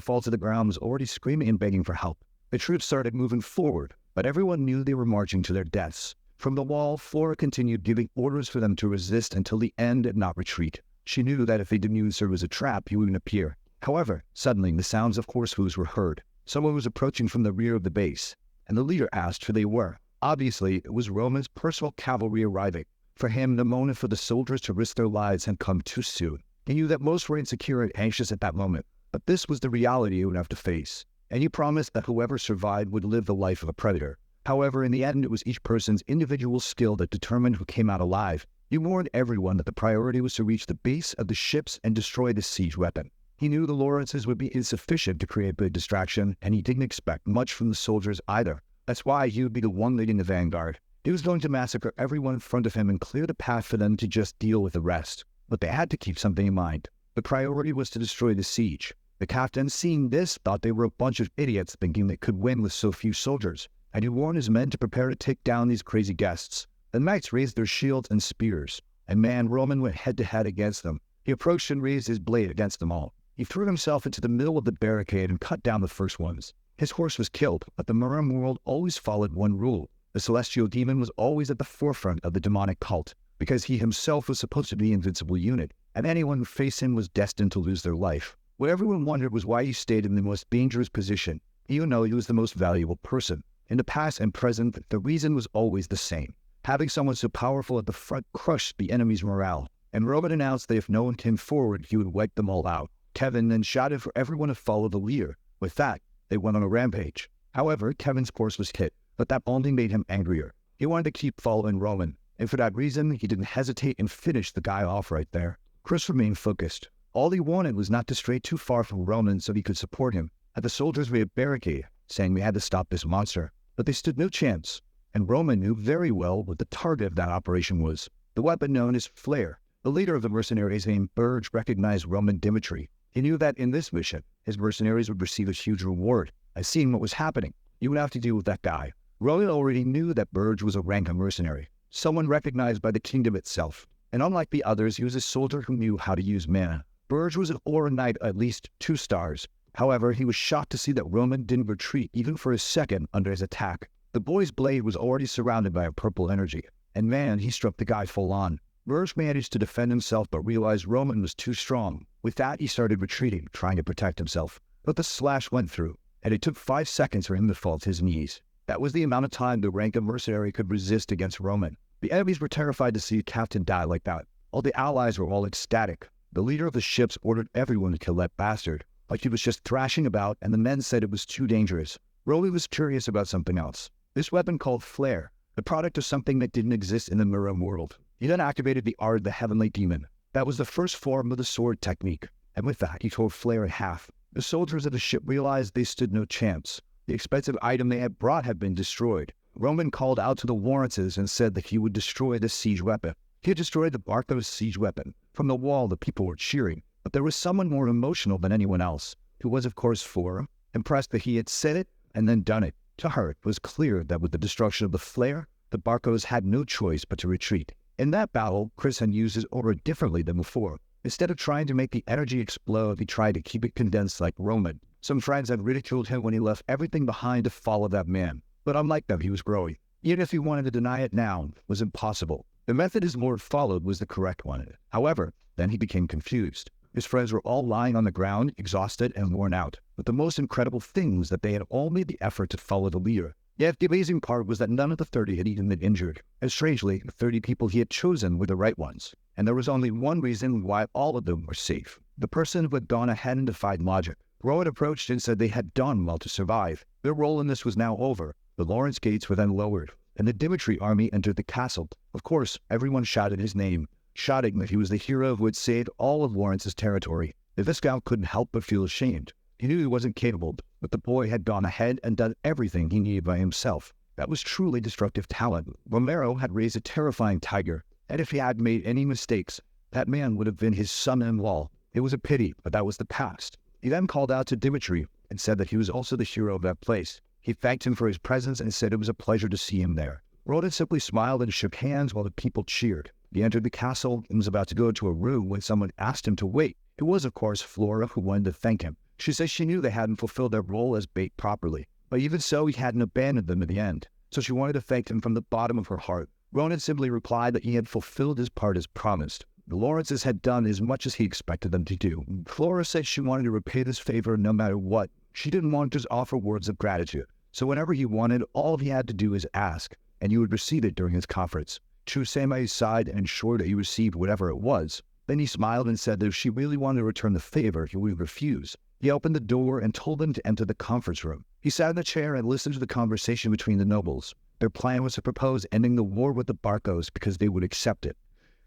fall to the ground was already screaming and begging for help. The troops started moving forward, but everyone knew they were marching to their deaths. From the wall, Flora continued giving orders for them to resist until the end and not retreat. She knew that if they didn't use her as a trap, he wouldn't appear. However, suddenly the sounds of horse hooves were heard. Someone was approaching from the rear of the base, and the leader asked who they were. Obviously, it was Roman's personal cavalry arriving. For him, the moment for the soldiers to risk their lives had come too soon. He knew that most were insecure and anxious at that moment, but this was the reality he would have to face. And he promised that whoever survived would live the life of a predator. However, in the end, it was each person's individual skill that determined who came out alive. He warned everyone that the priority was to reach the base of the ships and destroy the siege weapon. He knew the Lawrences would be insufficient to create a distraction, and he didn't expect much from the soldiers either. That's why he would be the one leading the vanguard. He was going to massacre everyone in front of him and clear the path for them to just deal with the rest. But they had to keep something in mind. The priority was to destroy the siege. The captain, seeing this, thought they were a bunch of idiots thinking they could win with so few soldiers, and he warned his men to prepare to take down these crazy guests. The knights raised their shields and spears, and Roman went head-to-head against them. He approached and raised his blade against them all. He threw himself into the middle of the barricade and cut down the first ones. His horse was killed, but the Muram world always followed one rule. The celestial demon was always at the forefront of the demonic cult, because he himself was supposed to be an invincible unit, and anyone who faced him was destined to lose their life. What everyone wondered was why he stayed in the most dangerous position, even though he was the most valuable person. In the past and present, the reason was always the same. Having someone so powerful at the front crushed the enemy's morale, and Roman announced that if no one came forward, he would wipe them all out. Kevin then shouted for everyone to follow the leader. With that, they went on a rampage. However, Kevin's course was hit, but that only made him angrier. He wanted to keep following Roman, and for that reason, he didn't hesitate and finished the guy off right there. Chris remained focused. All he wanted was not to stray too far from Roman so he could support him. At the soldiers we had barricade, saying we had to stop this monster, but they stood no chance, and Roman knew very well what the target of that operation was, the weapon known as flare. The leader of the mercenaries named Burge recognized Roman Dimitri. He knew that in this mission, his mercenaries would receive a huge reward. I seen what was happening. You would have to deal with that guy. Roman already knew that Burge was a rank of mercenary, someone recognized by the kingdom itself, and unlike the others, he was a soldier who knew how to use mana. Burge was an aura knight at least 2 stars. However, he was shocked to see that Roman didn't retreat even for a second under his attack. The boy's blade was already surrounded by a purple energy, and man, he struck the guy full on. Burge managed to defend himself but realized Roman was too strong. With that, he started retreating, trying to protect himself. But the slash went through, and it took 5 seconds for him to fall to his knees. That was the amount of time the rank of mercenary could resist against Roman. The enemies were terrified to see a captain die like that. All the allies were all ecstatic. The leader of the ships ordered everyone to kill that bastard, like he was just thrashing about, and the men said it was too dangerous. Roman was curious about something else. This weapon called flare, the product of something that didn't exist in the mirror world. He then activated the art of the heavenly demon. That was the first form of the sword technique, and with that, he tore flare in half. The soldiers of the ship realized they stood no chance. The expensive item they had brought had been destroyed. Roman called out to the Lawrences and said that he would destroy the siege weapon. He had destroyed the Barcos siege weapon. From the wall, the people were cheering, but there was someone more emotional than anyone else, who was, of course, Flora, impressed that he had said it and then done it. To her, it was clear that with the destruction of the flare, the Barcos had no choice but to retreat. In that battle, Chris had used his aura differently than before. Instead of trying to make the energy explode, he tried to keep it condensed like Roman. Some friends had ridiculed him when he left everything behind to follow that man. But unlike them, he was growing. Even if he wanted to deny it now, it was impossible. The method his lord followed was the correct one. However, then he became confused. His friends were all lying on the ground, exhausted and worn out. But the most incredible thing was that they had all made the effort to follow the leader. Yet the amazing part was that none of the 30 had even been injured. And strangely, the 30 people he had chosen were the right ones. And there was only one reason why all of them were safe. The person who had gone ahead and defied logic. Rowan approached and said they had done well to survive. Their role in this was now over. The Lawrence gates were then lowered, and the Dimitri army entered the castle. Of course, everyone shouted his name, shouting that he was the hero who had saved all of Lawrence's territory. The Viscount couldn't help but feel ashamed. He knew he wasn't capable, but the boy had gone ahead and done everything he needed by himself. That was truly destructive talent. Romero had raised a terrifying tiger, and if he had made any mistakes, that man would have been his son-in-law. It was a pity, but that was the past. He then called out to Dimitri and said that he was also the hero of that place. He thanked him for his presence and said it was a pleasure to see him there. Rodan simply smiled and shook hands while the people cheered. He entered the castle and was about to go to a room when someone asked him to wait. It was, of course, Flora who wanted to thank him. She said she knew they hadn't fulfilled their role as bait properly, but even so, he hadn't abandoned them in the end. So she wanted to thank him from the bottom of her heart. Ronan simply replied that he had fulfilled his part as promised. The Lawrences had done as much as he expected them to do. Flora said she wanted to repay this favor no matter what. She didn't want to just offer words of gratitude. So whenever he wanted, all he had to do is ask, and he would receive it during his conference. She would stand by his side and ensure that he received whatever it was. Then he smiled and said that if she really wanted to return the favor, he would refuse. He opened the door and told them to enter the conference room. He sat in the chair and listened to the conversation between the nobles. Their plan was to propose ending the war with the Barcos because they would accept it.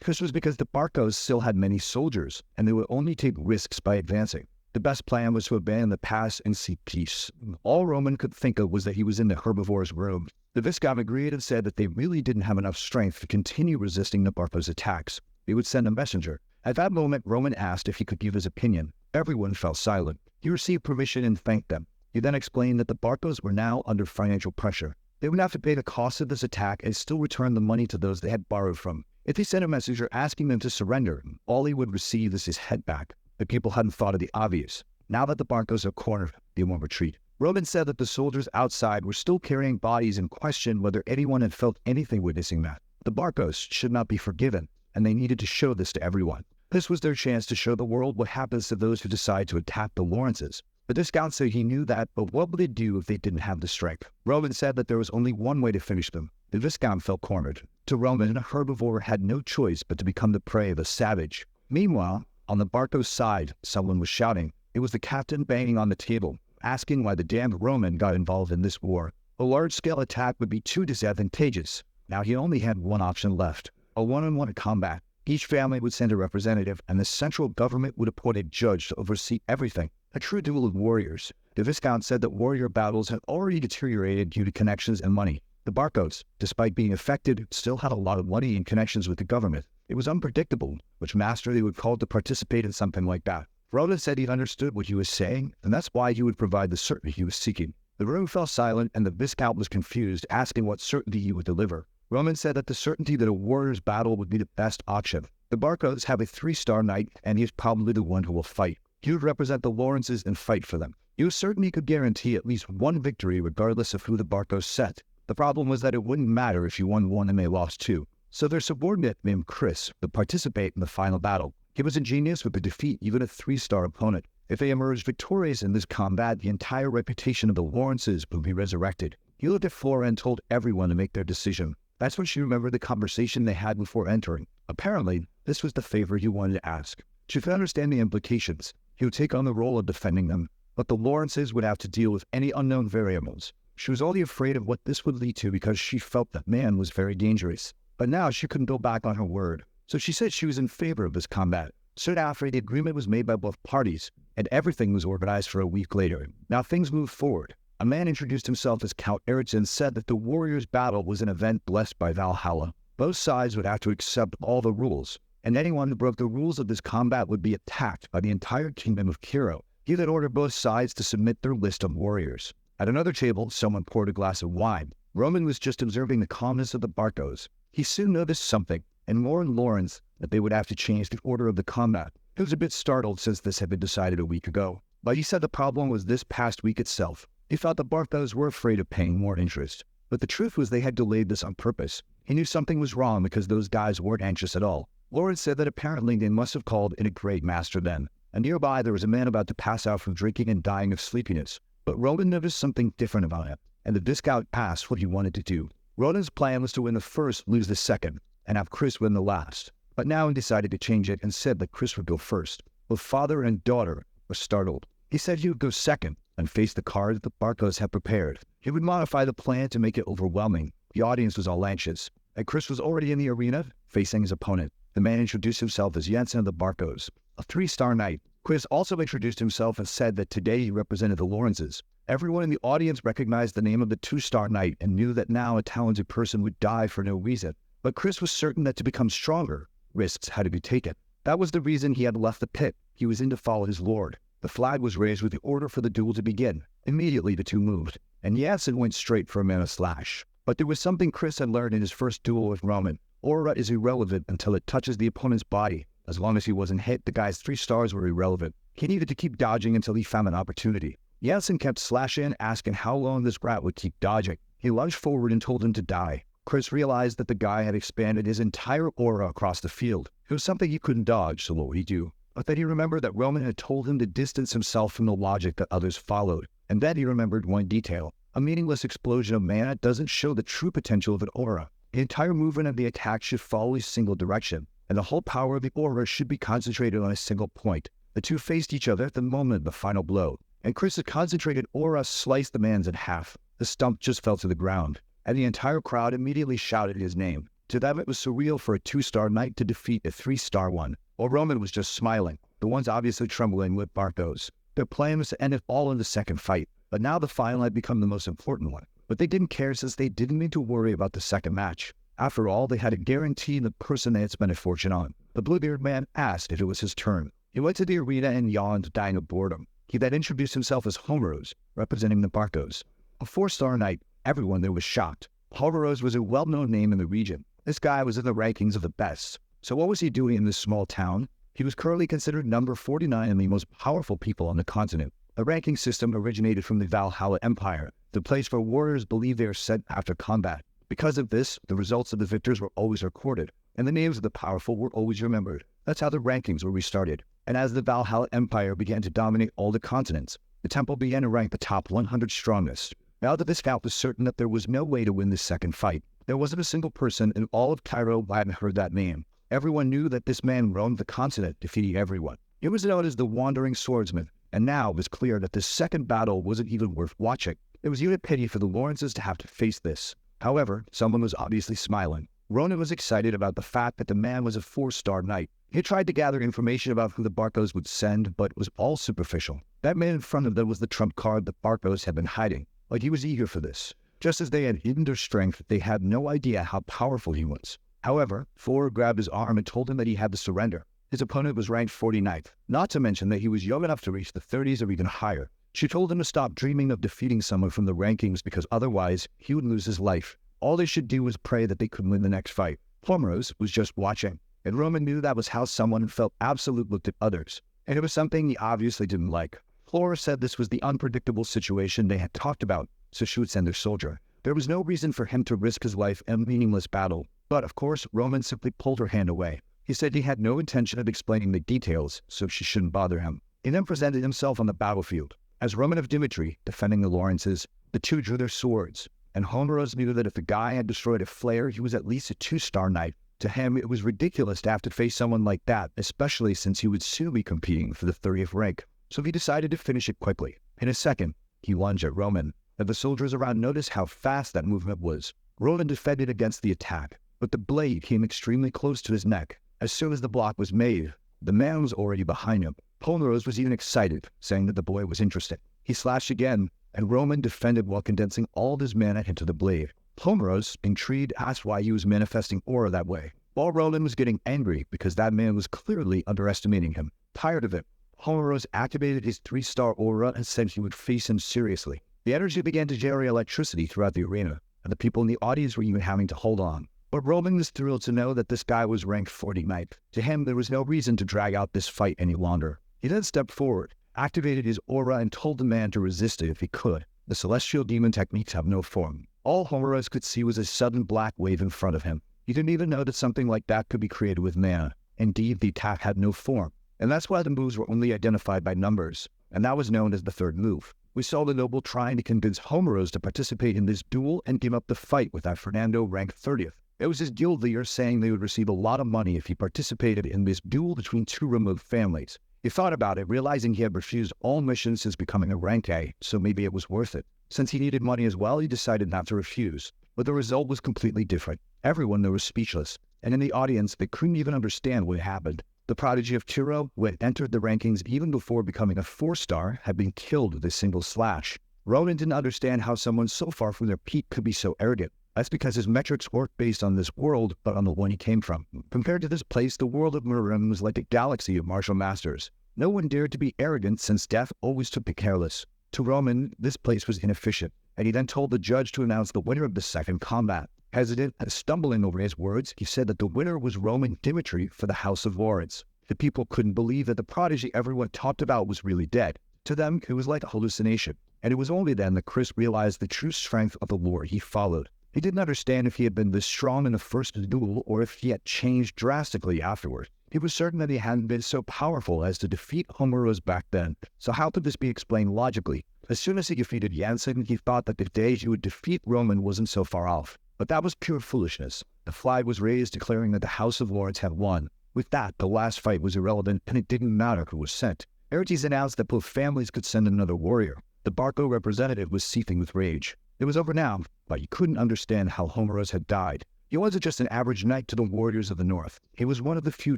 This was because the Barcos still had many soldiers, and they would only take risks by advancing. The best plan was to abandon the past and seek peace. All Roman could think of was that he was in the herbivore's room. The Viscount agreed and said that they really didn't have enough strength to continue resisting the Barcos' attacks. They would send a messenger. At that moment, Roman asked if he could give his opinion. Everyone fell silent. He received permission and thanked them. He then explained that the Barcos were now under financial pressure. They would have to pay the cost of this attack and still return the money to those they had borrowed from. If he sent a messenger asking them to surrender, all he would receive is his head back. The people hadn't thought of the obvious. Now that the Barcos are cornered, they won't retreat. Roman said that the soldiers outside were still carrying bodies and questioned whether anyone had felt anything witnessing that. The Barcos should not be forgiven, and they needed to show this to everyone. This was their chance to show the world what happens to those who decide to attack the Lawrences. The Viscount said he knew that, but what would they do if they didn't have the strength? Roman said that there was only one way to finish them. The Viscount felt cornered. To Roman, a herbivore had no choice but to become the prey of a savage. Meanwhile, on the Barcos side, someone was shouting. It was the captain banging on the table. asking why the damned Roman got involved in this war. A large-scale attack would be too disadvantageous. Now he only had one option left, a one-on-one combat. Each family would send a representative, and the central government would appoint a judge to oversee everything. A true duel of warriors. The Viscount said that warrior battles had already deteriorated due to connections and money. The Barcos, despite being affected, still had a lot of money and connections with the government. It was unpredictable which master they would call to participate in something like that. Roland said he understood what he was saying, and that's why he would provide the certainty he was seeking. The room fell silent, and the Viscount was confused, asking what certainty he would deliver. Roman said that the certainty that a warrior's battle would be the best option. The Barcos have a 3-star knight, and he is probably the one who will fight. He would represent the Lawrences and fight for them. He was certain he could guarantee at least one victory regardless of who the Barcos set. The problem was that it wouldn't matter if you won one and they lost two. So their subordinate named Chris would participate in the final battle. He was ingenious with the defeat even a 3-star opponent. If they emerged victorious in this combat, the entire reputation of the Lawrences would be resurrected. He looked at Flora and told everyone to make their decision. That's when she remembered the conversation they had before entering. Apparently, this was the favor he wanted to ask. She could understand the implications. He would take on the role of defending them, but the Lawrences would have to deal with any unknown variables. She was only afraid of what this would lead to because she felt that man was very dangerous. But now she couldn't go back on her word. So she said she was in favor of this combat. Soon after, the agreement was made by both parties, and everything was organized for a week later. Now things moved forward. A man introduced himself as Count Ericsson and said that the warriors' battle was an event blessed by Valhalla. Both sides would have to accept all the rules, and anyone who broke the rules of this combat would be attacked by the entire kingdom of Kiro. He then ordered both sides to submit their list of warriors. At another table, someone poured a glass of wine. Roman was just observing the calmness of the Barcos. He soon noticed something, and warned Lawrence that they would have to change the order of the combat. He was a bit startled since this had been decided a week ago, but he said the problem was this past week itself. He thought the Barcos were afraid of paying more interest, but the truth was they had delayed this on purpose. He knew something was wrong because those guys weren't anxious at all. Lawrence said that apparently they must have called in a great master then, and nearby there was a man about to pass out from drinking and dying of sleepiness. But Roland noticed something different about him, and the Viscount asked what he wanted to do. Roland's plan was to win the first, lose the second, and have Chris win the last. But now he decided to change it and said that Chris would go first. Both father and daughter were startled. He said he would go second and face the card that the Barcos had prepared. He would modify the plan to make it overwhelming. The audience was all anxious, and Chris was already in the arena facing his opponent. The man introduced himself as Jensen of the Barcos, a 3-star knight. Chris also introduced himself and said that today he represented the Lawrences. Everyone in the audience recognized the name of the 2-star knight and knew that now a talented person would die for no reason. But Chris was certain that to become stronger, risks had to be taken. That was the reason he had left the pit. He was in to follow his lord. The flag was raised with the order for the duel to begin. Immediately the two moved, and Jensen went straight for a mana slash. But there was something Chris had learned in his first duel with Roman. Aura is irrelevant until it touches the opponent's body. As long as he wasn't hit, the guy's 3 stars were irrelevant. He needed to keep dodging until he found an opportunity. Jensen kept slashing, asking how long this rat would keep dodging. He lunged forward and told him to die. Chris realized that the guy had expanded his entire aura across the field. It was something he couldn't dodge, so what would he do? But then he remembered that Roman had told him to distance himself from the logic that others followed. And then he remembered one detail. A meaningless explosion of mana doesn't show the true potential of an aura. The entire movement of the attack should follow a single direction, and the whole power of the aura should be concentrated on a single point. The two faced each other at the moment of the final blow, and Chris's concentrated aura sliced the man's in half. The stump just fell to the ground, and the entire crowd immediately shouted his name. To them it was surreal for a 2-star knight to defeat a 3-star one, while Roman was just smiling, the ones obviously trembling with Barcos. Their plan was to end it all in the second fight, but now the final had become the most important one. But they didn't care since they didn't need to worry about the second match. After all, they had a guarantee in the person they had spent a fortune on. The Bluebeard man asked if it was his turn. He went to the arena and yawned, dying of boredom. He then introduced himself as Homeros, representing the Barcos. A 4-star knight, everyone there was shocked. Homeros was a well-known name in the region. This guy was in the rankings of the best. So what was he doing in this small town? He was currently considered number 49 in the most powerful people on the continent. The ranking system originated from the Valhalla Empire, the place where warriors believe they are sent after combat. Because of this, the results of the victors were always recorded, and the names of the powerful were always remembered. That's how the rankings were restarted. And as the Valhalla Empire began to dominate all the continents, the temple began to rank the top 100 strongest. Now that the Viscount was certain that there was no way to win this second fight. There wasn't a single person in all of Cairo who hadn't heard that name. Everyone knew that this man roamed the continent, defeating everyone. He was known as the Wandering Swordsman. and now it was clear that this second battle wasn't even worth watching. It was even a pity for the Lawrences to have to face this. However, someone was obviously smiling. Ronan was excited about the fact that the man was a 4-star knight. He tried to gather information about who the Barcos would send, but it was all superficial. That man in front of them was the trump card the Barcos had been hiding. Like he was eager for this. Just as they had hidden their strength, they had no idea how powerful he was. However, Flora grabbed his arm and told him that he had to surrender. His opponent was ranked 49th, not to mention that he was young enough to reach the 30s or even higher. She told him to stop dreaming of defeating someone from the rankings because otherwise he would lose his life. All they should do was pray that they could win the next fight. Plumrose was just watching, and Roman knew that was how someone who felt absolute looked at others, and it was something he obviously didn't like. Flora said this was the unpredictable situation they had talked about, so she would send their soldier. There was no reason for him to risk his life in a meaningless battle, but of course Roman simply pulled her hand away. He said he had no intention of explaining the details, so she shouldn't bother him. He then presented himself on the battlefield. As Roman of Dimitri, defending the Lawrences, the two drew their swords, and Homeros knew that if the guy had destroyed a flare, he was at least a 2-star knight. To him, it was ridiculous to have to face someone like that, especially since he would soon be competing for the 30th rank. So he decided to finish it quickly. In a second, he lunged at Roman, and the soldiers around noticed how fast that movement was. Roman defended against the attack, but the blade came extremely close to his neck. As soon as the block was made, the man was already behind him. Polnaros was even excited, saying that the boy was interested. He slashed again, and Roman defended while condensing all of his mana into the blade. Polnaros, intrigued, asked why he was manifesting aura that way, while Roman was getting angry because that man was clearly underestimating him. Tired of it, Polnaros activated his 3-star aura and said he would face him seriously. The energy began to generate electricity throughout the arena, and the people in the audience were even having to hold on. But Roman was thrilled to know that this guy was ranked 49th. To him, there was no reason to drag out this fight any longer. He then stepped forward, activated his aura, and told the man to resist it if he could. The celestial demon techniques have no form. All Homeros could see was a sudden black wave in front of him. He didn't even know that something like that could be created with mana. Indeed, the attack had no form, and that's why the moves were only identified by numbers, and that was known as the third move. We saw the noble trying to convince Homeros to participate in this duel and give up the fight without Fernando ranked 30th. It was his guild leader saying they would receive a lot of money if he participated in this duel between two remote families. He thought about it, realizing he had refused all missions since becoming a rank A, so maybe it was worth it. Since he needed money as well, he decided not to refuse. But the result was completely different. Everyone there was speechless, and in the audience they couldn't even understand what happened. The prodigy of Tiro, who had entered the rankings even before becoming a 4-star, had been killed with a single slash. Ronan didn't understand how someone so far from their peak could be so arrogant. That's because his metrics weren't based on this world, but on the one he came from. Compared to this place, the world of Murim was like a galaxy of martial masters. No one dared to be arrogant since death always took the careless. To Roman, this place was inefficient, and he then told the judge to announce the winner of the second combat. Hesitant and stumbling over his words, he said that the winner was Roman Dimitri for the House of Lawrence. The people couldn't believe that the prodigy everyone talked about was really dead. To them, it was like a hallucination, and it was only then that Chris realized the true strength of the lore he followed. He didn't understand if he had been this strong in the first duel or if he had changed drastically afterward. He was certain that he hadn't been so powerful as to defeat Homeros back then, so how could this be explained logically? As soon as he defeated Jansen, he thought that the day he would defeat Roman wasn't so far off. But that was pure foolishness. The flag was raised declaring that the House of Lords had won. With that, the last fight was irrelevant, and it didn't matter who was sent. Ertes announced that both families could send another warrior. The Barco representative was seething with rage. It was over now, but he couldn't understand how Homeros had died. He wasn't just an average knight to the warriors of the north. He was one of the few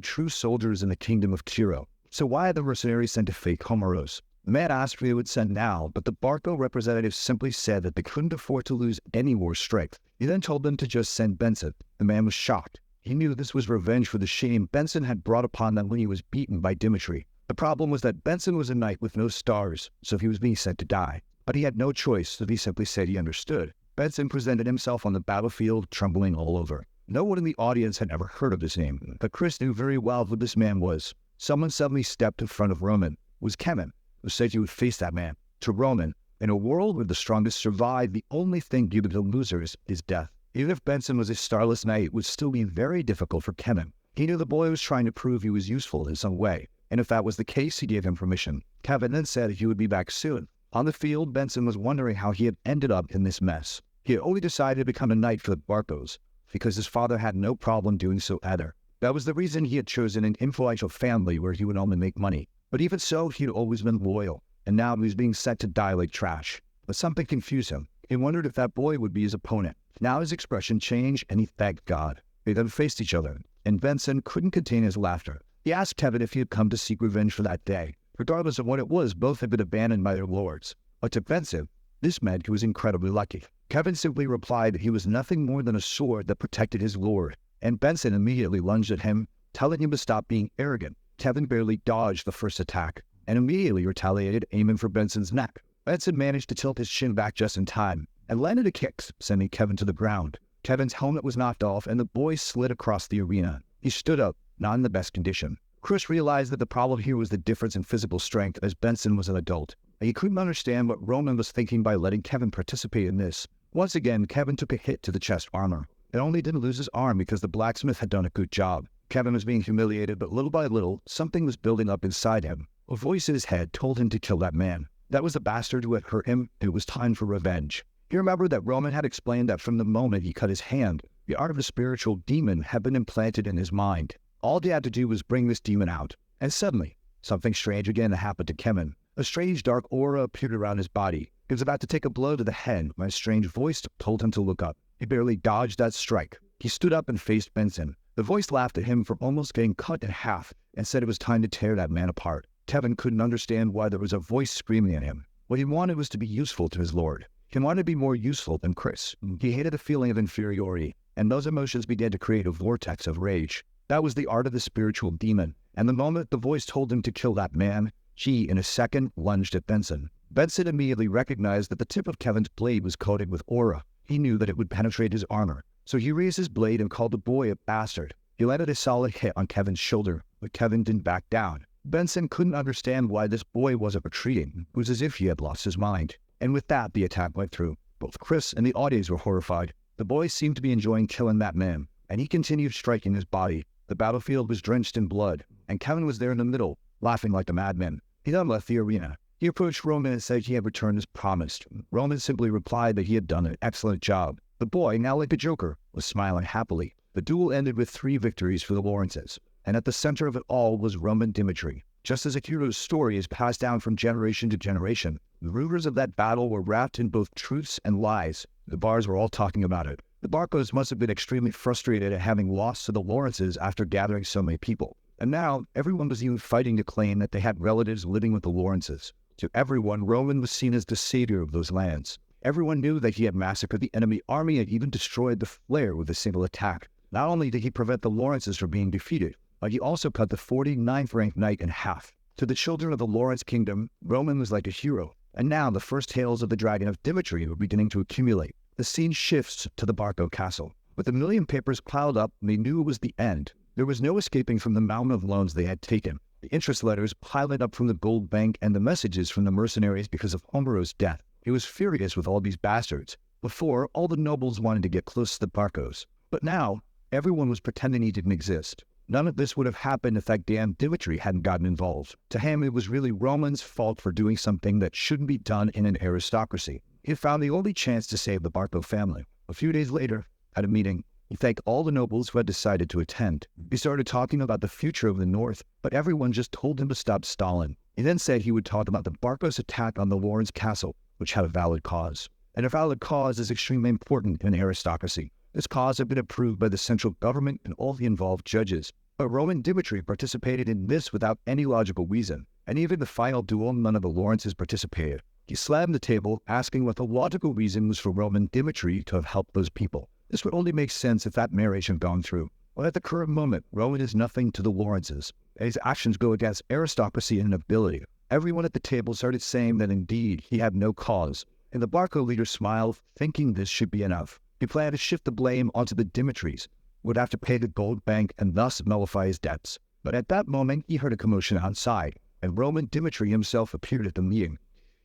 true soldiers in the kingdom of Tiro. So why had the mercenaries sent a fake Homeros? The man asked for who would send now, but the Barco representative simply said that they couldn't afford to lose any more strength. He then told them to just send Benson. The man was shocked. He knew this was revenge for the shame Benson had brought upon them when he was beaten by Dimitri. The problem was that Benson was a knight with no stars, so he was being sent to die. But he had no choice, so he simply said he understood. Benson presented himself on the battlefield, trembling all over. No one in the audience had ever heard of his name, but Chris knew very well who this man was. Someone suddenly stepped in front of Roman. It was Kemen, who said he would face that man. To Roman, in a world where the strongest survive, the only thing given to losers is death. Even if Benson was a starless knight, it would still be very difficult for Kemen. He knew the boy was trying to prove he was useful in some way, and if that was the case, he gave him permission. Kemen then said he would be back soon. On the field, Benson was wondering how he had ended up in this mess. He had only decided to become a knight for the Barcos, because his father had no problem doing so either. That was the reason he had chosen an influential family where he would only make money. But even so, he had always been loyal. and now he was being set to die like trash. But something confused him. He wondered if that boy would be his opponent. Now his expression changed, and he thanked God. They then faced each other, and Benson couldn't contain his laughter. He asked Kevin if he had come to seek revenge for that day. Regardless of what it was, both had been abandoned by their lords. But to Benson, this meant he was incredibly lucky. Kevin simply replied that he was nothing more than a sword that protected his lord, and Benson immediately lunged at him, telling him to stop being arrogant. Kevin barely dodged the first attack, and immediately retaliated, aiming for Benson's neck. Benson managed to tilt his chin back just in time, and landed a kick, sending Kevin to the ground. Kevin's helmet was knocked off, and the boy slid across the arena. He stood up, not in the best condition. Chris realized that the problem here was the difference in physical strength, as Benson was an adult. He couldn't understand what Roman was thinking by letting Kevin participate in this. Once again, Kevin took a hit to the chest armor. It only didn't lose his arm because the blacksmith had done a good job. Kevin was being humiliated, but little by little, something was building up inside him. A voice in his head told him to kill that man. That was the bastard who had hurt him, and it was time for revenge. He remembered that Roman had explained that from the moment he cut his hand, the art of the spiritual demon had been implanted in his mind. All he had to do was bring this demon out. And suddenly, something strange again happened to Kevin. A strange dark aura appeared around his body. He was about to take a blow to the head when a strange voice told him to look up. He barely dodged that strike. He stood up and faced Benson. The voice laughed at him for almost getting cut in half and said it was time to tear that man apart. Kevin couldn't understand why there was a voice screaming at him. What he wanted was to be useful to his lord. He wanted to be more useful than Chris. He hated the feeling of inferiority, and those emotions began to create a vortex of rage. That was the art of the spiritual demon, and the moment the voice told him to kill that man, he, in a second, lunged at Benson. Benson immediately recognized that the tip of Kevin's blade was coated with aura. He knew that it would penetrate his armor, so he raised his blade and called the boy a bastard. He landed a solid hit on Kevin's shoulder, but Kevin didn't back down. Benson couldn't understand why this boy wasn't retreating. It was as if he had lost his mind. And with that, the attack went through. Both Chris and the audience were horrified. The boy seemed to be enjoying killing that man, and he continued striking his body. The battlefield was drenched in blood, and Kevin was there in the middle, laughing like a madman. He then left the arena. He approached Roman and said he had returned as promised. Roman simply replied that he had done an excellent job. The boy, now like a joker, was smiling happily. The duel ended with 3 victories for the Lawrences, and at the center of it all was Roman Dimitri. Just as a hero's story is passed down from generation to generation, the rumors of that battle were wrapped in both truths and lies. The bars were all talking about it. The Barcos must have been extremely frustrated at having lost to the Lawrences after gathering so many people. And now, everyone was even fighting to claim that they had relatives living with the Lawrences. To everyone, Roman was seen as the savior of those lands. Everyone knew that he had massacred the enemy army and even destroyed the Flare with a single attack. Not only did he prevent the Lawrences from being defeated, but he also cut the 49th ranked knight in half. To the children of the Lawrence kingdom, Roman was like a hero. And now the first tales of the Dragon of Dimitri were beginning to accumulate. The scene shifts to the Barco castle. With a million papers piled up, they knew it was the end. There was no escaping from the mountain of loans they had taken. The interest letters piled up from the gold bank and the messages from the mercenaries because of Homero's death. He was furious with all these bastards. Before, all the nobles wanted to get close to the Barcos. But now, everyone was pretending he didn't exist. None of this would have happened if that damn Dimitri hadn't gotten involved. To him, it was really Roman's fault for doing something that shouldn't be done in an aristocracy. He found the only chance to save the Barco family. A few days later, at a meeting, he thanked all the nobles who had decided to attend. He started talking about the future of the North, but everyone just told him to stop stalling. He then said he would talk about the Barcos' attack on the Lawrence castle, which had a valid cause. And a valid cause is extremely important in aristocracy. This cause had been approved by the central government and all the involved judges. But Roman Dimitri participated in this without any logical reason, and even the final duel, none of the Lawrences participated. He slammed the table, asking what the logical reason was for Roman Dimitri to have helped those people. This would only make sense if that marriage had gone through. Well, at the current moment, Roman is nothing to the Lawrences, and his actions go against aristocracy and nobility. Everyone at the table started saying that indeed he had no cause, and the Barco leader smiled, thinking this should be enough. He planned to shift the blame onto the Dimitris, would have to pay the gold bank and thus nullify his debts. But at that moment, he heard a commotion outside, and Roman Dimitri himself appeared at the meeting.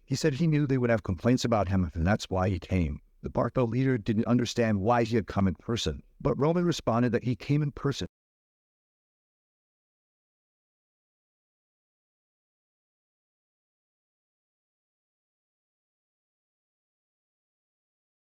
He said he knew they would have complaints about him, and that's why he came. The Barco leader didn't understand why he had come in person, but Roman responded that he came in person